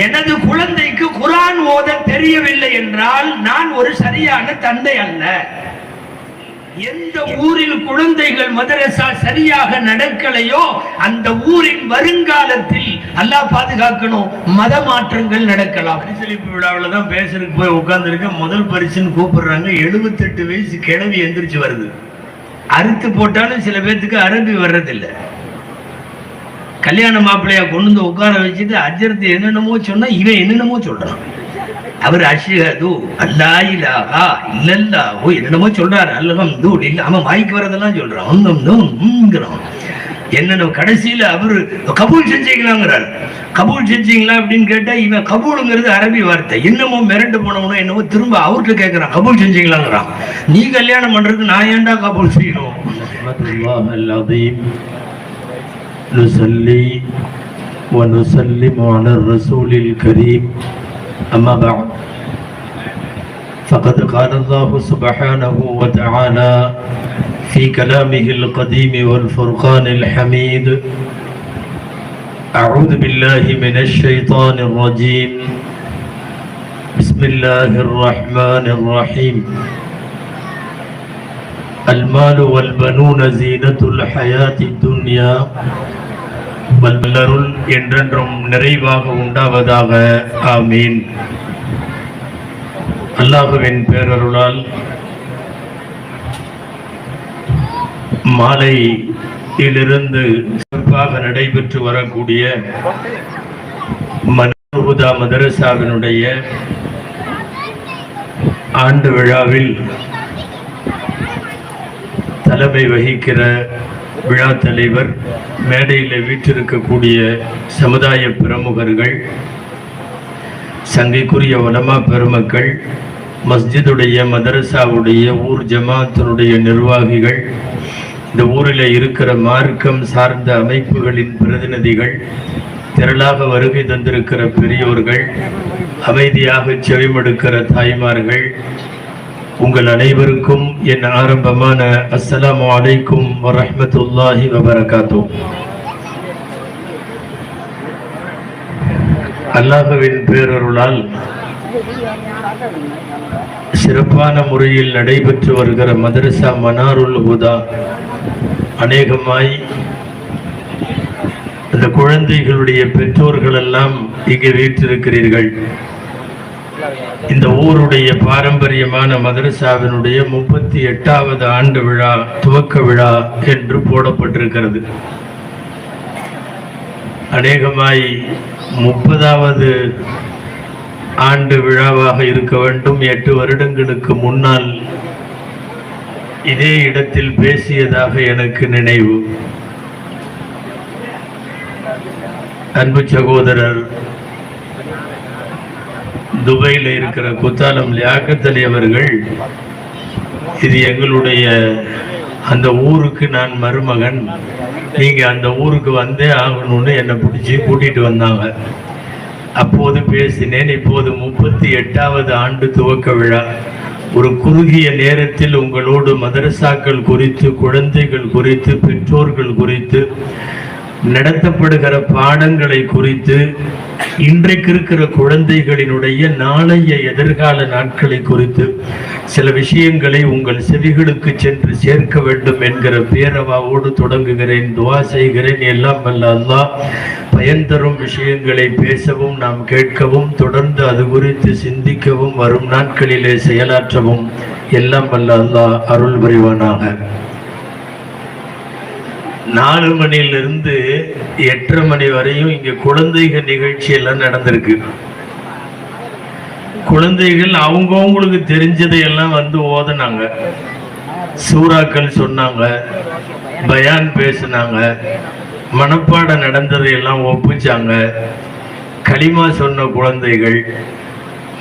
எனது குழந்தைக்கு குர்ஆன் ஓத தெரியவில்லை என்றால் நான் ஒரு சரியான தந்தை அல்ல. எந்த ஊரில் குழந்தைகள் மதரசா சரியாக நடக்கலையோ அந்த ஊரின் வருங்காலத்தில் அல்லாஹ் பாதுகாக்கணும், மத மாற்றங்கள் நடக்கலாம். பரிசளிப்பு விழாவில் தான் பேசுறதுக்கு போய் உட்கார்ந்துருக்க, முதல் பரிசுன்னு கூப்பிடுறாங்க. 78 வயசு கிழவி எந்திரிச்சு வருது. அறுத்து போட்டாலும் சில பேர்த்துக்கு அரபி வர்றதில்லை. கல்யாண மாப்பிள்ளையா கொண்டு வந்து உட்கார வச்சுட்டு அஜர்த்து என்னென்னமோ சொன்னா இவன் என்னென்னமோ சொல்றான். அவர் அஷ்ஹது அல்லா இலாஹா இல்லல்லாஹு என்னென்னமோ சொல்றாரு. அல்ஹம்துலில்லாஹ் அவன் வாய்க்கு வரதெல்லாம் சொல்றான். என்னென்ன கடைசியில அவரு கபூல் செஞ்சீங்களாங்கிறார். கபூல் செஞ்சீங்களா அப்படின்னு கேட்டா இவன் கபூலுங்கிறது அரபி வார்த்தை. என்னமோ மிரண்டு போனவனோ என்னமோ திரும்ப அவர்கிட்ட கேட்கிறான் கபூல் செஞ்சீங்களாங்கிறான். நீ கல்யாணம் பண்றதுக்கு நான் ஏன்டா கபூல் செய்யணும்? نصلي ونسلم على الرسول الكريم أما بعد فقد قال الله سبحانه وتعالى في كلامه القديم والفرقان الحميد أعوذ بالله من الشيطان الرجيم بسم الله الرحمن الرحيم المال والبنون زينة الحياة الدنيا வல்லருள் என்றென்றும் நிறைவாக உண்டாவதாக. ஆமீன். அல்லாஹுவின் பேரருளால் மாலையிலிருந்து சிறப்பாக நடைபெற்று வரக்கூடிய மன்ஹூதா மதரசாவினுடைய ஆண்டு விழாவில் தலைமை வகிக்கிற விழா தலைவர், மேடையில் வீற்றிருக்கக்கூடிய சமுதாய பிரமுகர்கள், சங்கைக்குரிய உலமா பெருமக்கள், மஸ்ஜிதுடைய மதரசாவுடைய ஊர் ஜமாத்தினுடைய நிர்வாகிகள், இந்த ஊரில் இருக்கிற மார்க்கம் சார்ந்த அமைப்புகளின் பிரதிநிதிகள், திரளாக வருகை தந்திருக்கிற பெரியோர்கள், அமைதியாக செவிமடுக்கிற தாய்மார்கள், உங்கள் அனைவருக்கும் என் ஆரம்பமான அஸ்ஸலாமு அலைக்கும் வரஹ்மத்துல்லாஹி வபரகாத்துஹ். அல்லாஹ்வின் பேரருளால் சிறப்பான முறையில் நடைபெற்று வருகிற மதரசா மனாருல் ஹுதா அநேகமாய் அந்த குழந்தைகளுடைய பெற்றோர்கள் எல்லாம் இங்கே வீற்றிருக்கிறீர்கள். இந்த ஊருடைய பாரம்பரியமான மதரசாவினுடைய 38வது ஆண்டு விழா, துவக்க விழா என்று போடப்பட்டிருக்கிறது. அநேகமாய் 30வது ஆண்டு விழாவாக இருக்க வேண்டும். 8 வருடங்களுக்கு முன்னால் இதே இடத்தில் பேசியதாக எனக்கு நினைவு. அன்பு சகோதரர் துபையில் இருக்கிற குத்தாலம் லியாக்கத் அலி அவர்கள், இது எங்களுடைய அந்த ஊருக்கு நான் மருமகன், நீங்க அந்த ஊருக்கு வந்தே ஆகணும்னு என்னை பிடிச்சி கூட்டிட்டு வந்தாங்க. அப்போது பேசினேன். இப்போது 38வது ஆண்டு துவக்க விழா. ஒரு குறுகிய நேரத்தில் உங்களோடு மதரசாக்கள் குறித்து, குழந்தைகள் குறித்து, பெற்றோர்கள் குறித்து, நடத்தப்படுகிற பாடங்களை குறித்து, இன்றைக்கு இருக்கிற குழந்தைகளினுடைய நாளைய எதிர்கால நாட்களை குறித்து சில விஷயங்களை உங்கள் செவிகளுக்கு சென்று சேர்க்க வேண்டும் என்கிற பேரவாவோடு தொடங்குகிறேன். துவா செய்கிறேன். எல்லாம் வல்ல அல்லாஹ் பயன் தரும் விஷயங்களை பேசவும், நாம் கேட்கவும், தொடர்ந்து அது குறித்து சிந்திக்கவும், வரும் நாட்களிலே செயலாற்றவும் எல்லாம் வல்ல அல்லாஹ் அருள் புரிவானாக. 4 மணியிலிருந்து 8:30 மணி வரையும் இங்க குழந்தைகள் நிகழ்ச்சி எல்லாம் நடந்திருக்கு. குழந்தைகள் அவங்களுக்கு தெரிஞ்சதை எல்லாம் வந்து ஓதுனாங்க, சூறாக்கள் சொன்னாங்க, பயான் பேசினாங்க, மனப்பாடம் நடந்ததை எல்லாம் ஒப்பிச்சாங்க, களிமா சொன்ன குழந்தைகள்,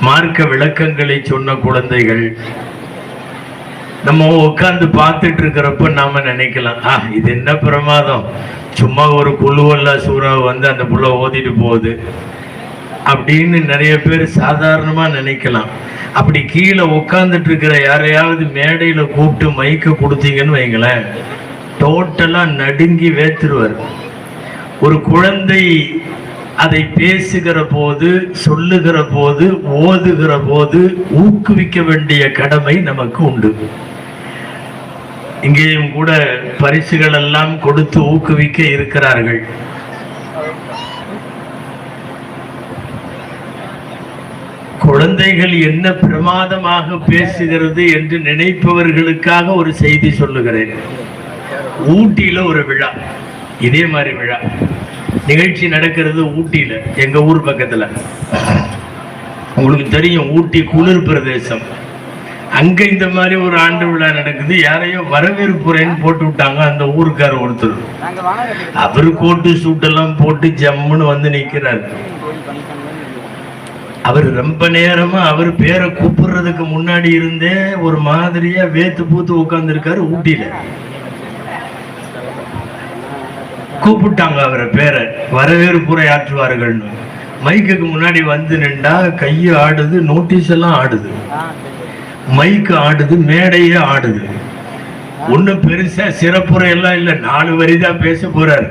மார்க்க விளக்கங்களை சொன்ன குழந்தைகள். நம்ம உட்காந்து பார்த்துட்டு இருக்கிறப்ப நாம நினைக்கலாம், இது என்ன பிரமாதம், சும்மா ஒரு குழுவல்லா சூறா வந்து அந்த புள்ள ஓதிட்டு போகுது அப்படின்னு நிறைய பேர் சாதாரணமா நினைக்கலாம். அப்படி கீழே உட்கார்ந்துட்டு இருக்கிற யாரையாவது மேடையில கூப்பிட்டு மைக்க கொடுத்தீங்கன்னு வைங்களேன், டோட்டலா நடுங்கி வேத்துருவார். ஒரு குழந்தை அதை பேசுகிற போது, சொல்லுகிற போது, ஓதுகிற போது ஊக்குவிக்க வேண்டிய கடமை நமக்கு உண்டு. இங்கேயும் கூட பரிசுகள் எல்லாம் கொடுத்து ஊக்குவிக்க இருக்கிறார்கள். குழந்தைகள் என்ன பிரமாதமாக பேசுகிறது என்று நினைப்பவர்களுக்காக ஒரு செய்தி சொல்லுகிறேன். ஊட்டியில ஒரு விழா, இதே மாதிரி விழா நிகழ்ச்சி நடக்கிறது ஊட்டியில, எங்க ஊர் பக்கத்துல. உங்களுக்கு தெரியும், ஊட்டி குளிர் பிரதேசம். அங்க இந்த மாதிரி ஒரு ஆண்டு விழா நடக்குது. யாரையோ வரவேற்புரைன்னு போட்டு விட்டாங்க அந்த ஊருக்கார ஒருத்தர். அவரு கோட்டு சூட்டெல்லாம் போட்டு ஜம்முன்னு வந்து நிக்கிறாரு. அவர் ரொம்ப நேரமா அவர் பேரை கூப்பிடுறதுக்கு முன்னாடி இருந்தே ஒரு மாதிரியா வேத்து பூத்து உட்கார்ந்து இருக்காரு. ஊட்டியில கூப்பிட்டாங்க அவரை பேரை, வரவேற்புரை ஆற்றுவார்கள்னு. மைக்குக்கு முன்னாடி வந்து நின்றா கையை ஆடுது, நோட்டீஸ் எல்லாம் ஆடுது, மைக்கு ஆடுது, மேடையே ஆடுது. ஒன்னும் பெருசா சிறப்புரை எல்லாம் இல்ல, 4 வரி தான் பேச போறாரு.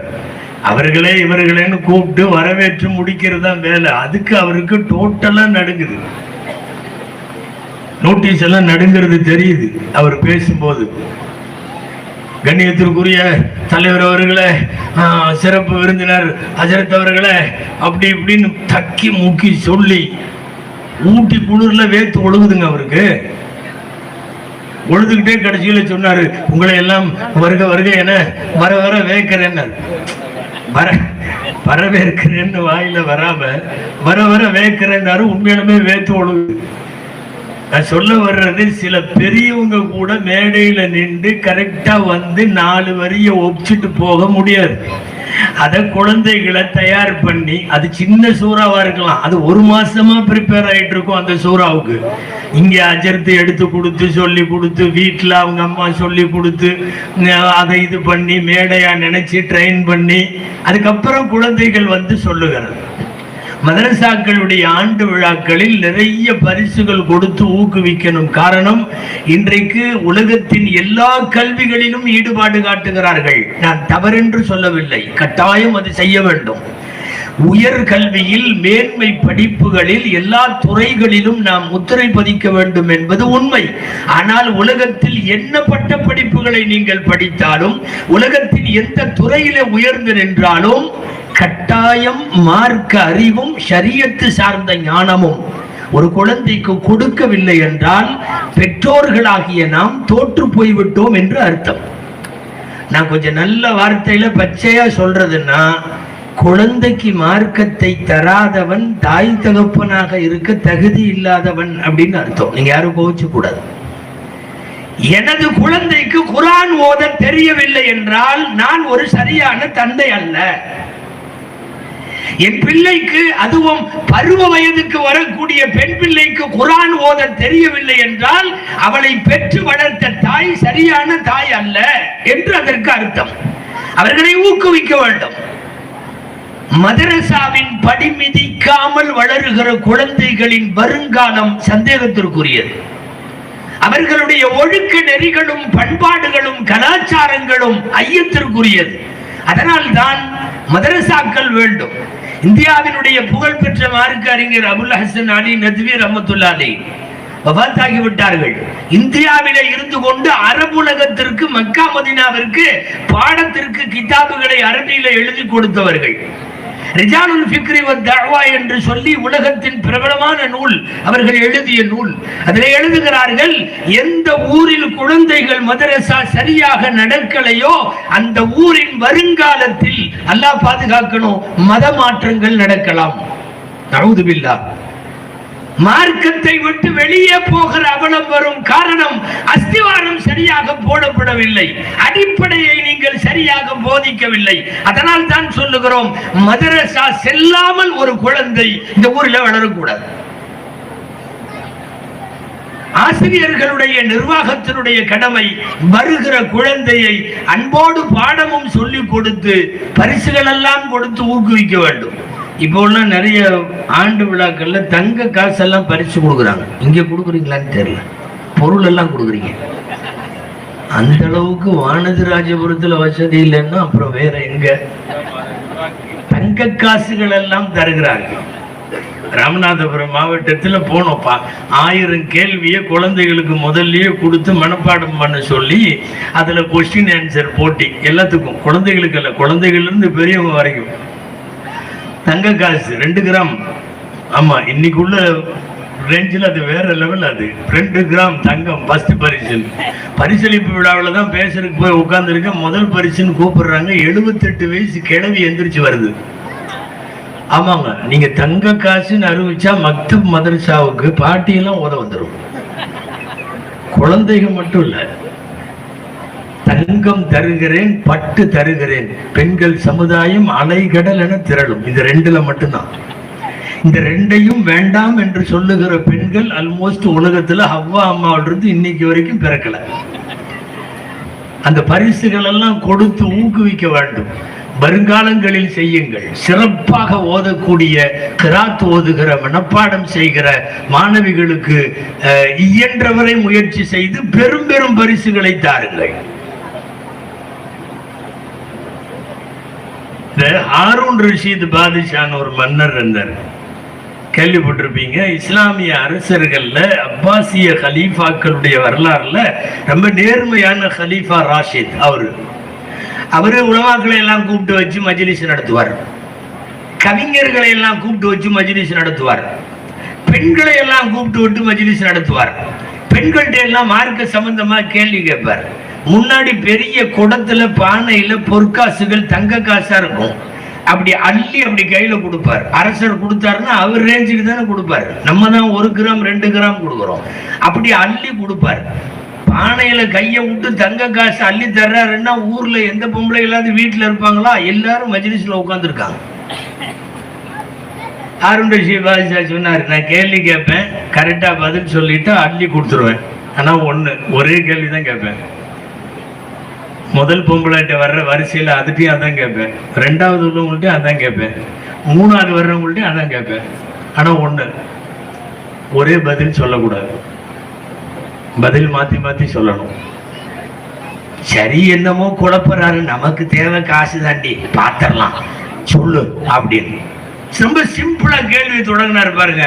அவர்களே இவர்களேன்னு கூப்பிட்டு வரவேற்று முடிக்கிறது தான் வேலை. அதுக்கு அவருக்கு டோட்டலா நடுங்குது, நோட்டீஸ் எல்லாம் நடுங்கிறது தெரியுது அவர் பேசும்போது. கண்ணியத்திற்குரிய தலைவர் அவர்களே, சிறப்பு விருந்தினர் ஹஜரத் அவர்களே, அப்படி இப்படின்னு தக்கி முக்கி சொல்லி ஊட்டி குளிர்ல வேத்து ஒழுகுதுங்க அவருக்கு. ஒழுதுகிட்டே கடைசியில சொன்னாரு, உங்களை எல்லாம் வருக வருக என வர வர வேக்கிறேன்னு. வரவேற்கிறேன்னு வாயில வராம வர வர வேக்கிறேன்னாரு. உண்மையிலுமே வேத்து ஒழுகுது. நான் சொல்ல வர்றது, சில பெரியவங்க கூட மேடையில நின்று கரெக்டா வந்து 4 வரியை ஒப்பிச்சுட்டு போக முடியாது. அத குழந்தைகளை தயார் பண்ணி, அது சின்ன சூறாவா இருக்கலாம், அது 1 மாசமா ப்ரிப்பேர் ஆயிட்டு இருக்கும் அந்த சூறாவுக்கு. இங்க அஜர்த்து எடுத்து கொடுத்து சொல்லி கொடுத்து, வீட்டுல அவங்க அம்மா சொல்லி கொடுத்து, அதை இது பண்ணி மேடையா நினைச்சு ட்ரெயின் பண்ணி, அதுக்கப்புறம் குழந்தைகள் வந்து சொல்லுகிறது. மதரசாக்களுடைய ஆண்டு விழாக்களில் நிறைய பரிசுகள் கொடுத்து ஊக்குவிக்கணும். காரணம், இன்றைக்கு உலகத்தின் எல்லா கல்விகளிலும் ஈடுபாடு காட்டுகிறார்கள். நான் தவறென்று சொல்லவில்லை, கட்டாயம் அது செய்ய வேண்டும். உயர் கல்வியில், மேன்மை படிப்புகளில், எல்லா துறைகளிலும் நாம் முத்திரை பதிக்க வேண்டும் என்பது உண்மை. ஆனால் உலகத்தில் என்ன பட்ட படிப்புகளை நீங்கள் படித்தாலும், உலகத்தின் எந்த துறையில உயர்ந்து நின்றாலும், கட்டாயம் மார்க்க அறிவும் ஷரியத்து சார்ந்த ஞானமும் ஒரு குழந்தைக்கு கொடுக்கவில்லை என்றால் பெற்றோர்களாகிய நாம் தோற்று போய்விட்டோம் என்று அர்த்தம். நான் கொஞ்சம் நல்ல வார்த்தையில பச்சையா சொல்றதுன்னா, குழந்தைக்கு மார்க்கத்தை தராதவன் தாய் தகப்பனாக இருக்க தகுதி இல்லாதவன் அப்படின்னு அர்த்தம். நீங்க யாரும் கோவிச்சு கூடாது. எனது குழந்தைக்கு குர்ஆன் ஓத தெரியவில்லை என்றால் நான் ஒரு சரியான தந்தை அல்ல. என் பிள்ளைக்கு, அதுவும் பருவ வயதுக்கு வரக்கூடிய பெண் பிள்ளைக்கு குர்ஆன் ஓத தெரியவில்லை என்றால் அவளை பெற்று வளர்த்த தாய் சரியான தாய் அல்ல என்று அதற்கு அர்த்தம். அவர்களை ஊக்குவிக்க வேண்டும். மதரசாவின் படி மிதிக்காமல் வளருகிற குழந்தைகளின் வருங்காலம் சந்தேகத்திற்குரியது. அவர்களுடைய ஒழுக்க நெறிகளும் பண்பாடுகளும் கலாச்சாரங்களும் ஐயத்திற்குரியது. அதனால் தான் மதரசாக்கள் வேண்டும். இந்தியாவினுடைய புகழ்பெற்ற மார்க்க அறிஞர் அபுல் ஹசன் அலி நத்வி ரஹ்மத்துல்லாஹி அலைஹி வஃபாத்தாகி விட்டார்கள். இந்தியாவிலே இருந்து கொண்டு அரபுலகத்திற்கு, மக்கா மதீனாவிற்கு பாடத்திற்கு கிதாபுகளை அரபியில எழுதி கொடுத்தவர்கள். ரிஜாலுல் ஃபிக்ரி வத் தஅவா என்று சொல்லி உலகத்தின் பிரபலமான நூல் அவர்கள் எழுதிய நூல். அதில் எழுதுகிறார்கள், எந்த ஊரில் குழந்தைகள் மதரசா சரியாக நடக்கலையோ அந்த ஊரின் வருங்காலத்தில், அல்லாஹ் பாதுகாக்கணும், மத மாற்றங்கள் நடக்கலாம். நஊது பில்லாஹ். மார்க்கத்தை விட்டு வெளியே போகிற அவலம் வரும். காரணம், அஸ்திவாரம் சரியாக போடப்படவில்லை, அடிப்படையை நீங்கள் சரியாக போதிக்கவில்லை. அதனால் தான் சொல்லுகிறோம், மதரசா செல்லாமல் ஒரு குழந்தை இந்த ஊரில் வளரக்கூடாது. ஆசிரியர்களுடைய, நிர்வாகத்தினுடைய கடமை வருகிற குழந்தையை அன்போடு பாடமும் சொல்லிக் கொடுத்து பரிசுகள் எல்லாம் கொடுத்து ஊக்குவிக்க வேண்டும். இப்போ நிறைய ஆண்டு விழாக்கள்ல தங்க காசெல்லாம் பரிசு கொடுக்குறாங்க. இங்க கொடுக்குறீங்களான்னு தெரியல, பொருள் எல்லாம் கொடுக்குறீங்க. அந்த அளவுக்கு வானதி ராஜபுரத்துல வசதி இல்லைன்னா அப்புறம் வேற எங்க? தங்க காசுகள் எல்லாம் தருகிறார்கள். ராமநாதபுரம் மாவட்டத்தில் போனோப்பா, 1000 கேள்வியை குழந்தைகளுக்கு முதல்லயே கொடுத்து மனப்பாடம் பண்ண சொல்லி அதுல கொஸ்டின் ஆன்சர் போட்டி எல்லாத்துக்கும், குழந்தைகளுக்கு அல்ல, குழந்தைகள் இருந்து பெரியவங்க வரைக்கும். தங்க காசு 2 கிராம். ஆமா, இன்னைக்குள்ள ரேஞ்சில் அது வேற லெவல். அது 2 கிராம் தங்கம் ஃபர்ஸ்ட் பரிசு. பரிசளிப்பு விழாவில் தான் பேசுறதுக்கு போய் உட்கார்ந்துருக்க. முதல் பரிசுன்னு கூப்பிடுறாங்க. 78 வயசு கிழவி எந்திரிச்சு வருது. ஆமாங்க, நீங்க தங்க காசுன்னு அறிவிச்சா மக்தப் மதரசாவுக்கு பாட்டியெல்லாம் உத வந்துடும். குழந்தைகள் மட்டும் இல்ல, தங்கம் தருகிறேன், பட்டு தருகிறேன், பெண்கள் சமுதாயம் அலைகடல் என திரளும். இந்த 2ல மட்டும்தான். இந்த 2ஐயும் வேண்டாம் என்று சொல்லுகிற பெண்கள் ஆல்மோஸ்ட் உலகத்துல ஹவ்வா அம்மாவிலிருந்து இன்னைக்கு வரைக்கும் பிறக்கல. அந்த பரிசுகள் எல்லாம் கொடுத்து ஊக்குவிக்க வேண்டும். வருங்காலங்களில் செய்யுங்கள். சிறப்பாக ஓதக்கூடிய, கிராத் ஓதுகிற, மனப்பாடம் செய்கிற மாணவிகளுக்கு இயன்றவரை முயற்சி செய்து பெரும் பெரும் பரிசுகளை தாருங்கள். ஹாரூன் ரஷீத் பாதுஷான் ஒரு மன்னர் இருந்தார், கேள்விப்பட்டிருப்பீங்க. இஸ்லாமிய அரசர்கள்ல அப்பாசிய கலீஃபாக்களுடைய வரலாறுல ரொம்ப நேர்மையான கலீஃபா ராஷித். அவரு உலமாக்களை எல்லாம் கூப்பிட்டு வச்சு மஜ்லிஸ் நடத்துவார். கவிஞர்களை எல்லாம் கூப்பிட்டு வச்சு மஜ்லிஸ் நடத்துவார். பெண்களை எல்லாம் கூப்பிட்டு விட்டு மஜ்லிஸ் நடத்துவார். பெண்கள்கிட்ட எல்லாம் மார்க்க சம்பந்தமா கேள்வி கேட்பார். முன்னாடி பெரிய குடத்துல பானையில பொற்காசுகள் தங்க காசா இருக்கும். அப்படி அள்ளி அப்படி கையில கொடுப்பார். அரசர் கொடுத்தாருன்னா அவர் ரேஞ்சுக்கு தானே கொடுப்பாரு. நம்ம தான் 1 கிராம் 2 கிராம் கொடுக்குறோம். அப்படி அள்ளி கொடுப்பார். பானையில கையை விட்டு தங்க காசு அள்ளி தர்றாருன்னா ஊர்ல எந்த பொம்பளை இல்லாத வீட்டுல இருப்பாங்களா? எல்லாரும் மஜ்லிஸ்ல உட்கார்ந்துருக்காங்க. ஹாரூன் ரஷீத் பாதுஷா சொன்னாரு, நான் கேள்வி கேட்பேன், கரெக்டா பதில் சொல்லிட்டு அள்ளி கொடுத்துருவேன். ஆனா ஒரே கேள்விதான் கேட்பேன். முதல் பொம்பளைகிட்ட வர்ற வரிசையில அதுட்டையும் அதான் கேட்பேன், 2வது உள்ளவங்கள்ட்டையும் அதான் கேட்பேன், 3வது வர்றவங்கள்ட்டையும் அதான் கேட்பேன். ஆனா ஒரே பதில் சொல்லக்கூடாது, பதில் மாத்தி மாத்தி சொல்லணும். சரி, என்னமோ குழப்பறாரு, நமக்கு தேவை காசு தாண்டி, பாத்திரலாம் சொல்லு அப்படின்னு ரொம்ப சிம்பிளா கேள்வி தொடங்கினார் பாருங்க.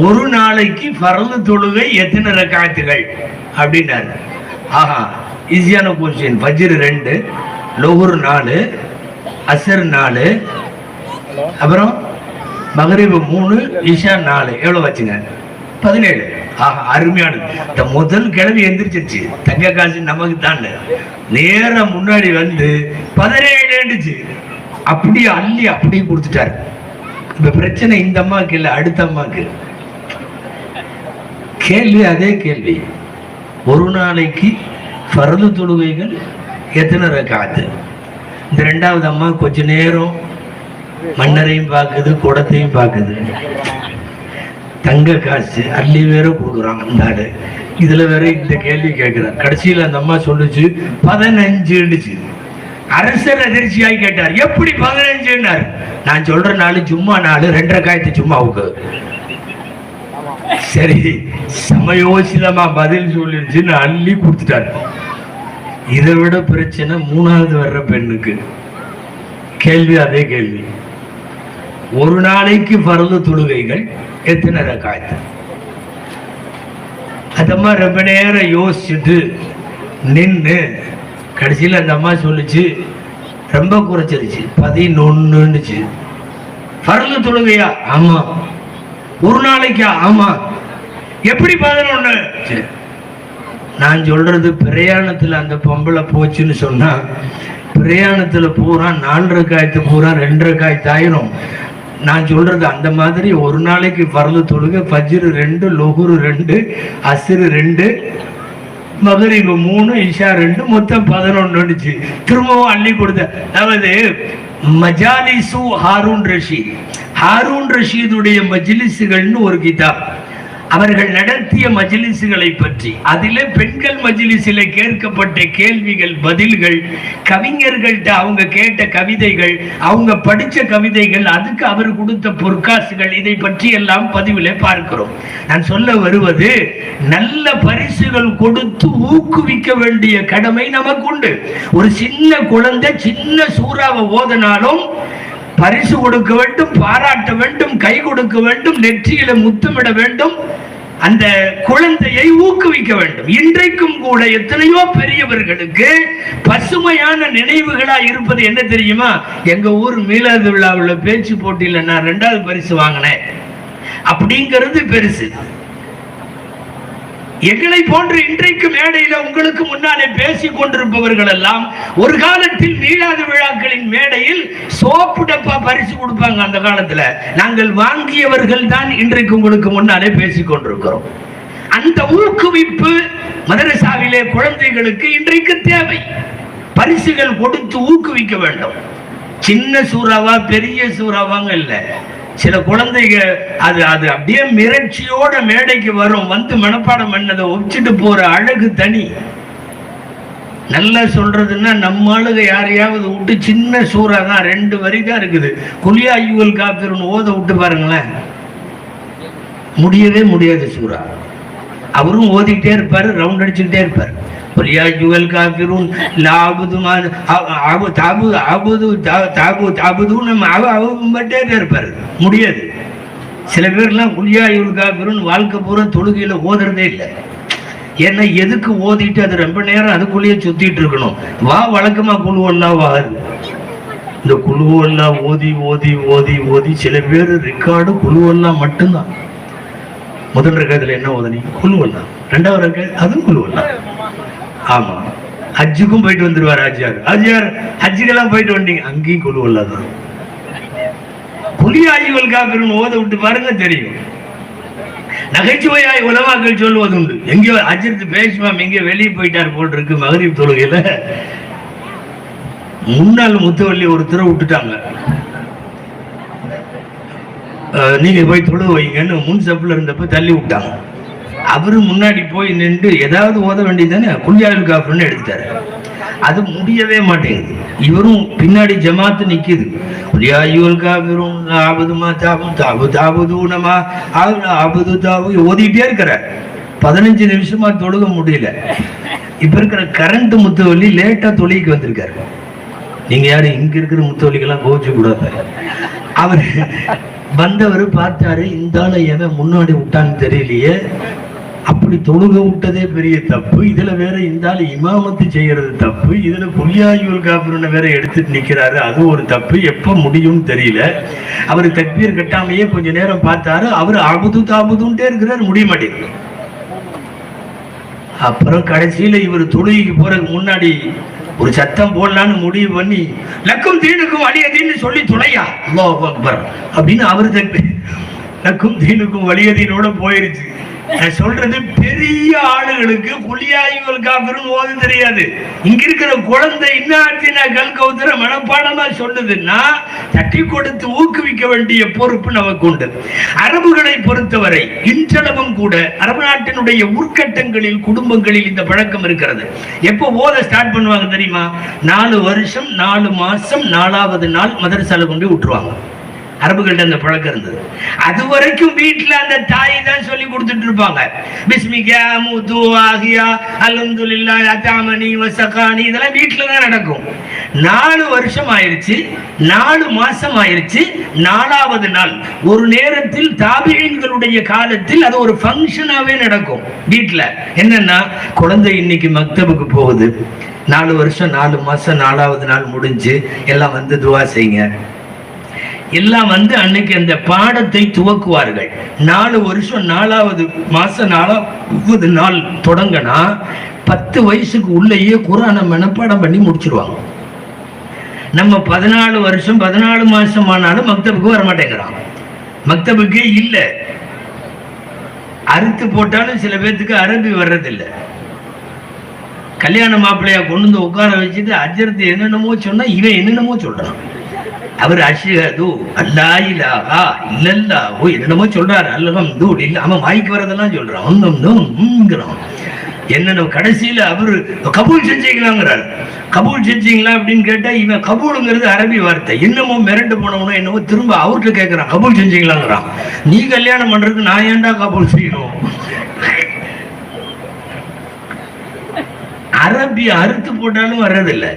ஒரு நாளைக்கு ஃபர்து தொழுகை எத்தனை ரக்காத்துகள் அப்படின்னாரு. ஆஹா, ஈஸியான கொஸ்டின். ஃபஜ்ர் 2, லொஹர் 4, அஸ்ர் 4, அப்புறம் மக்ரிப் 3, இஷா 4. எவ்வளவு வச்சுங்க? 17. ஆஹா, அருமையானது. இந்த முதல் கிழவி எந்திரிச்சிருச்சு, தங்க காசு நமக்கு தான். நேரம் முன்னாடி வந்து 17 அப்படி அள்ளி அப்படியே கொடுத்துட்டாரு. இப்ப பிரச்சனை இந்த அம்மாக்கு இல்ல, அடுத்த அம்மாக்கு. கேள்வி அதே கேள்வி. ஒரு நாளைக்கு ஃபர்து தொழுகைகள் எத்தனை ரக்காத்து? இந்த 2வது அம்மா கொஞ்ச நேரம் மன்னரையும் பார்க்குது, குடத்தையும் பார்க்குது. தங்க காசு அள்ளி வேற கொடுக்குறாங்க நாடு. இதுல வேற இந்த கேள்வி கேட்கிறார். கடைசியில அந்த அம்மா சொல்லுச்சு 15. அரசர் அதிர்ச்சியாகி கேட்டார், எப்படி 15? நான் சொல்ற நாள் ஜும்மா நாள், 2 ரக்காத்து ஜும்மாவுக்கு. சரி, சமயோசிதமா பதில் சொல்லிருச்சுன்னு அள்ளி கொடுத்துட்டாரு. இதை விட பிரச்சனை 3வது வர்ற பெண்ணுக்கு. கேள்வி அதே கேள்வி. ஒரு நாளைக்கு ஃபர்து தொழுகைகள் எத்தனை ரக்காத்து? அதம்மா ரொம்ப நேரம் யோசிச்சுட்டு நின்று கடைசியில் அந்த அம்மா சொல்லிச்சு, ரொம்ப குறைச்சிருச்சு, 11. ஃபர்து தொழுகையா? ஆமா. ஒரு நாளைக்கா? ஆமா. எப்படி 11? நான் சொல்றது பிரயாணத்துல அந்த பொம்பளை போச்சுன்னு சொன்னா, பிரயாணத்துல பூரா 4 ரக்காத்து பூரா 2 ரக்காத்து ஆயிரும். நான் சொல்றது அந்த மாதிரி ஒரு நாளைக்கு ஃபர்து தொழுகை ஃபஜ்ர் 2, லொஹர் 2, அஸ்ர் 2, மக்ரிப் 3, இஷா 2, மொத்தம் 11. திரும்பவும் அள்ளி கொடுத்த. அதாவது மஜாலிசு ஹாரூன் ரஷீத், ஹாரூன் ரஷீதுடைய மஜ்லிஸ்கள்னு ஒரு கிதாப். அவர்கள் நடத்திய மஜ்லிஸ்களை பற்றி, அதிலே பெண்கள் மஜ்லிஸிலே கேட்கப்பட்ட கேள்விகள், பதில்கள், கவிஞர்கள்ட்ட அவங்க கேட்ட கவிதைகள், அவங்க படிச்ச கவிதைகள், அதுக்கு அவர் கொடுத்த பொற்காசுகள், இதை பற்றி எல்லாம் பதிவிலே பார்க்கிறோம். நான் சொல்ல வருவது, நல்ல பரிசுகள் கொடுத்து ஊக்குவிக்க வேண்டிய கடமை நமக்கு உண்டு. ஒரு சின்ன குழந்தை சின்ன சூறாவை ஓதனாலும் பரிசு கொடுக்க வேண்டும், பாராட்ட வேண்டும், கை கொடுக்க வேண்டும், நெற்றியில முத்தமிட வேண்டும், அந்த குழந்தையை ஊக்குவிக்க வேண்டும். இன்றைக்கும் கூட எத்தனையோ பெரியவர்களுக்கு பசுமையான நினைவுகளா இருப்பது என்ன தெரியுமா? எங்க ஊர் மீலாது விழாவில் பேச்சு போட்டியில் நான் 2வது பரிசு வாங்கினேன் அப்படிங்கிறது பெருசு. எங்களை போன்ற இன்றைக்கு மேடையில உங்களுக்கு முன்னாலே பேசிக் கொண்டிருப்பவர்கள் எல்லாம் ஒரு காலத்தில் மீளாது விழாக்களின் மேடையில் சோப்பு டப்பா பரிசு கொடுப்பாங்க. அந்த காலத்துல நாங்கள் வாங்கியவர்கள் தான் இன்றைக்கு உங்களுக்கு முன்னாலே பேசிக் கொண்டிருக்கிறோம். அந்த ஊக்குவிப்பு மதரசாவிலே குழந்தைகளுக்கு இன்றைக்கு தேவை. பரிசுகள் கொடுத்து ஊக்குவிக்க வேண்டும். சின்ன சூறாவா பெரிய சூறாவாங்க இல்ல, சில குழந்தைங்க அது அது அப்படியே மிரட்சியோட மேடைக்கு வரும், வந்து மனப்பாடம் பண்ணதை ஒப்பிச்சுட்டு போற அழகு தனி. நல்லா சொல்றதுன்னா நம்ம ஆளுக யாரையாவது விட்டு சின்ன சூறா தான் 2 வரி தான் இருக்குது, குலியா ஐயுவல் காபிருன்னு ஓத விட்டு பாருங்களேன், முடியவே முடியாது சூறா. அவரும் ஓதிக்கிட்டே இருப்பாரு, ரவுண்ட் அடிச்சுக்கிட்டே இருப்பாரு. குலியா ஐயுவல் காபிருன் லாபுது ஆபு தாபு ஆபுது தாபு தாபுது நம்ம அவட்டே இருப்பாரு, முடியாது. சில பேர்லாம் குலியா ஐயுவல் காபிருன் வாழ்க்கை பூரா தொழுகையில ஓதுறதே இல்லை. ஏன்னா எதுக்கு ஓதிட்டு அது ரொம்ப நேரம் அதுக்குள்ளேயே சுத்திட்டு இருக்கணும். வா வழக்கமா குழுவெல்லாம் வாது, இந்த குழுவெல்லாம் ஓதி ஓதி ஓதி ஓதி சில பேர் ரெக்கார்டு குழுவெல்லாம் மட்டும்தான். முதல் ரெக்கார்டுல என்ன ஓதனி? குழுவெல்லாம். 2வது ரெக்கார்டு அதுவும் குழுவெல்லாம். ஆமா, ஹஜ்ஜுக்கும் போயிட்டு வந்துருவார் ஆஜியார். ஆஜியார் ஹஜ்ஜுக்கெல்லாம் போயிட்டு வந்தீங்க, அங்கேயும் குழுவெல்லாம் தான். குலியாயுவல் காபிருன்னு ஓத விட்டு பாருங்க தெரியும். நகைச்சுவையாய் உலமாக்கள் சொல்வது உண்டு, எங்கேயோ அஜித் பேசுவாம் எங்கேயோ வெளியே போயிட்டார் போல் இருக்கு மகரிப் தொழுகையில. முன்னாள் முத்துவள்ளி ஒருத்தரை விட்டுட்டாங்க, நீங்க போய் தொழு வைங்கன்னு முன் சப்புல இருந்தப்ப தள்ளி விட்டாங்க. அவரு முன்னாடி போய் நின்று ஏதாவது ஓத வேண்டியதானே, குல்யாயுல் காஃபிர்னு எடுத்துட்டாரு. அது முடியவே மாட்டேங்குது. இவரும் பின்னாடி ஜமாத்து நிக்குது, குல்யாயுல் காஃபிரும் ஆபதுமா தாபு தாபு தாபுதுனமா ஆபது தாபு ஓதிட்டே இருக்கிறார். 15 நிமிஷமா தொழுக முடியல. இப்ப இருக்கிற கரண்ட் முத்துவள்ளி லேட்டா தொழுகைக்கு வந்திருக்காரு. நீங்க யாரு இங்க இருக்கிற முத்துவள்ளிக்கெல்லாம் கோவிச்சு கூடாது. அவர் வந்தவர் பார்த்தாரு, இந்த ஆளை எவன் முன்னாடி விட்டான்னு தெரியலையே, அப்படி தொழுக விட்டதே பெரிய தப்பு, இதுல வேற இந்த ஆள் இமாமத்து செய்யறது தப்பு, இதுல குல்யாயுல் காஃபிருன்னு வேற எடுத்துட்டு நிக்கிறாரு, அது ஒரு தப்பு, எப்ப முடியும்னு தெரியல. அவரு தக்பீர் கட்டாமையே கொஞ்ச நேரம் பார்த்தாரு, அவரு ஆபுது தாபுதுன்ட்டே இருக்கிறாரு, முடிய மாட்டேங்குது. அப்புறம் கடைசியில இவர் தொழுகைக்கு போறதுக்கு முன்னாடி ஒரு சத்தம் போடலான்னு முடிவு பண்ணி, லக்கும் தீனுக்கும் வலியதீன்னு சொல்லி துளையா அல்லாஹ் அக்பர் அப்படின்னு அவரு லக்கும் தீனுக்கும் வலியதீனோட போயிருச்சு. நான் சொல்றது பெரிய ஆளுகளுக்கு குலியாயுல் காஃபிருன்னு ஓத தெரியாது. இங்க இருக்கிற குழந்தை இன்னாத்தினா கல்கௌதர மனப்பாடமா சொல்லுதுன்னா தட்டி கொடுத்து ஊக்குவிக்க வேண்டிய பொறுப்பு நமக்கு உண்டு. அரபுகளை பொறுத்தவரை இன்றளவும் கூட அரபு நாட்டினுடைய உட்கட்டங்களில் குடும்பங்களில் இந்த பழக்கம் இருக்கிறது. எப்போ ஓத ஸ்டார்ட் பண்ணுவாங்க தெரியுமா? 4 வருஷம் 4 மாசம் 4வது நாள் மதரசால கொண்டு விட்டுருவாங்க. அரபுகள்ட்ட அந்த பழக்கம் இருந்தது. அது வரைக்கும் வீட்டுல அந்த தாய் தான் சொல்லி கொடுத்துட்டு இருப்பாங்க. பிஸ்மிகா முது ஆகியா அல்ஹம்துலில்லாஹ் அதாமனி வசகானி, இதெல்லாம் வீட்டுல தான் நடக்கும். 4 வருஷம் ஆயிருச்சு, 4 மாசம் ஆயிருச்சு, 4வது நாள் ஒரு நேரத்தில் தாபிஈன்களுடைய காலத்தில் அது ஒரு ஃபங்க்ஷனாவே நடக்கும் வீட்டுல. என்னன்னா, குழந்தை இன்னைக்கு மக்தபுக்கு போகுது, 4 வருஷம் 4 மாசம் 4வது நாள் முடிஞ்சு எல்லாம் வந்து துவா செய்யுங்க, எல்லாம் வந்து அன்னைக்கு அந்த பாடத்தை துவக்குவார்கள். 4 வருஷம் 4வது மாசம் 4வது நாள் தொடங்கினா 10 வயசுக்கு உள்ளேயே குர்ஆனை மனப்பாடம் பண்ணி முடிச்சிருவாங்க. நம்ம 14 வருஷம் 14 மாசம் ஆனாலும் மக்தபுக்கு வர மாட்டேங்கிறான், மக்தபுக்கே இல்ல. அறுத்து போட்டாலும் சில பேர்த்துக்கு அரபி வர்றதில்லை. கல்யாண மாப்பிள்ளையா கொண்டு வந்து உட்கார வச்சுட்டு அஜர்த்து என்னென்னமோ சொன்னா இவன் என்னென்னமோ சொல்றான். அவர் அஷ்ஹது அல்லா இலாஹா இல்லல்லாஹு என்னமோ சொல்றாரு, அல்ஹம்து இல்ல அவன் வாய்க்கு வரதெல்லாம் சொல்றான், ஒன்னுங்கிறான். என்ன கடைசியில அவரு கபூல் செஞ்சீங்களாங்கிறார். கபூல் செஞ்சீங்களா அப்படின்னு கேட்டா இவன் கபூலுங்கிறது அரபி வார்த்தை. என்னமோ மிரண்டு போனவனோ என்னமோ திரும்ப அவர்கிட்ட கேட்கிறான், கபூல் செஞ்சீங்களாங்கிறான். நீ கல்யாணம் பண்றதுக்கு நான் ஏன்டா கபூல் செய்யணும்? அரபி அறுத்து போட்டாலும் வர்றதில்லை.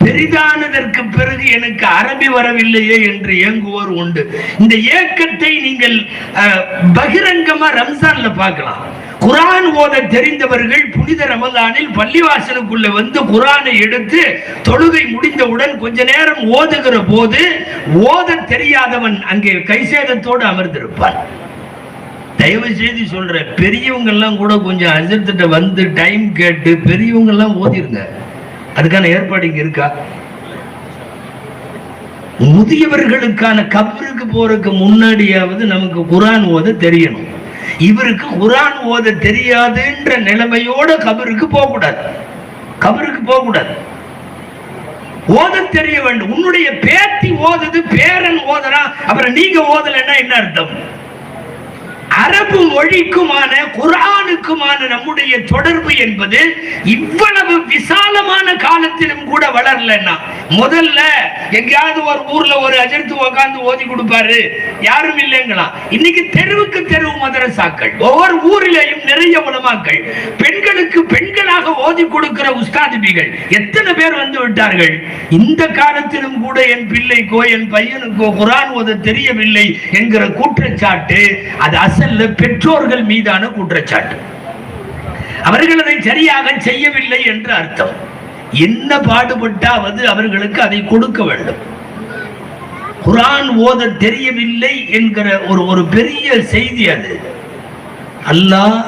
பெரிதானதற்கு பிறகு எனக்கு அரபி வரவில்லையே என்று ஏங்குவோர் உண்டு. இந்த ஏக்கத்தை நீங்கள் பகிரங்கமா ரம்ஜான்ல பார்க்கலாம். குர்ஆன் ஓத தெரிந்தவர்கள் புனித ரமலானில் பள்ளிவாசலுக்குள்ள வந்து குர்ஆனை எடுத்து தொழுகை முடிந்தவுடன் கொஞ்ச நேரம் ஓதுகிற போது ஓத தெரியாதவன் அங்கே கைசேதத்தோடு அமர்ந்திருப்பான். தயவு செய்து சொல்ற, பெரியவங்க எல்லாம் கூட கொஞ்சம் அஜர்த்திட்ட வந்து டைம் கேட்டு பெரியவங்க எல்லாம் ஓதிருங்க. அதுக்கான ஏற்பாடு இங்க இருக்கா? முதியவர்களுக்கான கபருக்கு போறதுக்கு முன்னாடியாவது நமக்கு குர்ஆன் ஓத தெரியணும். இவருக்கு குர்ஆன் ஓத தெரியாதுன்ற நிலைமையோட கபருக்கு போக கூடாது. கபருக்கு போக கூடாது. ஓத தெரிய வேண்டும். உன்னுடைய பேத்தி ஓதுது, பேரன் ஓதுறான், அப்புறம் நீங்க ஓதலைன்னா என்ன அர்த்தம்? அரபு மொழிக்குமான குர்ஆனுக்குமான நம்முடைய தொடர்பு என்பது இவ்வளவு விசாலமான காலத்திலும் கூட வளரலன்னா, முதல்ல எங்கேயாவது ஒரு ஊர்ல ஒரு அஜர்த்து உட்கார்ந்து ஓதி கொடுப்பாரு, யாரும் இல்லைங்களா. இன்னைக்கு தெருவுக்கு தெருவு மதரசாக்கள், ஒவ்வொரு ஊரிலேயும் நிறைய உலமாக்கள், பெண்களுக்கு பெண்களாக ஓதி கொடுக்கிற உஸ்தாதிபிகள் எத்தனை பேர் வந்து விட்டார்கள். இந்த காலத்திலும் கூட என் பிள்ளைக்கோ என் பையனுக்கோ குர்ஆன் ஓத தெரியவில்லை என்கிற குற்றச்சாட்டு அது பெற்றோர்கள் மீதான குற்றச்சாட்டு. அவர்கள் அதை சரியாக செய்யவில்லை என்று அர்த்தம். என்ன பாடுபட்டாவது அவர்களுக்கு அதை கொடுக்க வேண்டும். குர்ஆன் ஓத தெரியவில்லை என்கிற ஒரு பெரிய செய்தி அது. அல்லாஹ்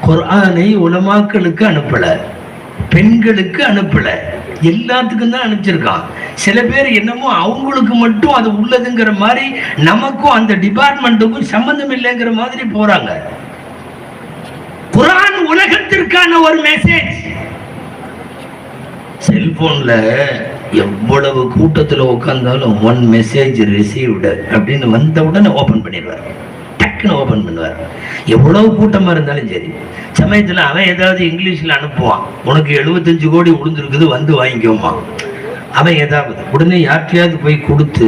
குர்ஆனை உலமாக்களுக்கு அனுப்பல, பெண்களுக்கு அனுப்பல, எல்லாத்துக்கும் தான் அனுப்பிச்சிருக்கான். சில பேர் என்னமோ அவங்களுக்கு மட்டும் அது உள்ளதுங்கிற மாதிரி நமக்கும் அந்த டிபார்ட்மெண்ட்டுக்கும் சம்பந்தம் இல்லைங்கிற மாதிரி போறாங்க. குர்ஆன் உலகத்திற்கான ஒரு மெசேஜ். செல்போன்ல எவ்வளவு கூட்டத்துல உட்கார்ந்தாலும் ஒன் மெசேஜ் ரிசீவ்டு அப்படின்னு வந்த உடனே ஓபன் பண்ணிடுவார், டக்குன்னு ஓபன் பண்ணுவார். எவ்வளவு கூட்டமா இருந்தாலும் சரி, சமயத்துல அவன் ஏதாவது இங்கிலீஷ்ல அனுப்புவான், உனக்கு 75 கோடி விழுந்திருக்குது வந்து வாங்கிக்கோமா. அவன் ஏதாவது உடனே யார்கிட்டயாவது போய் கொடுத்து,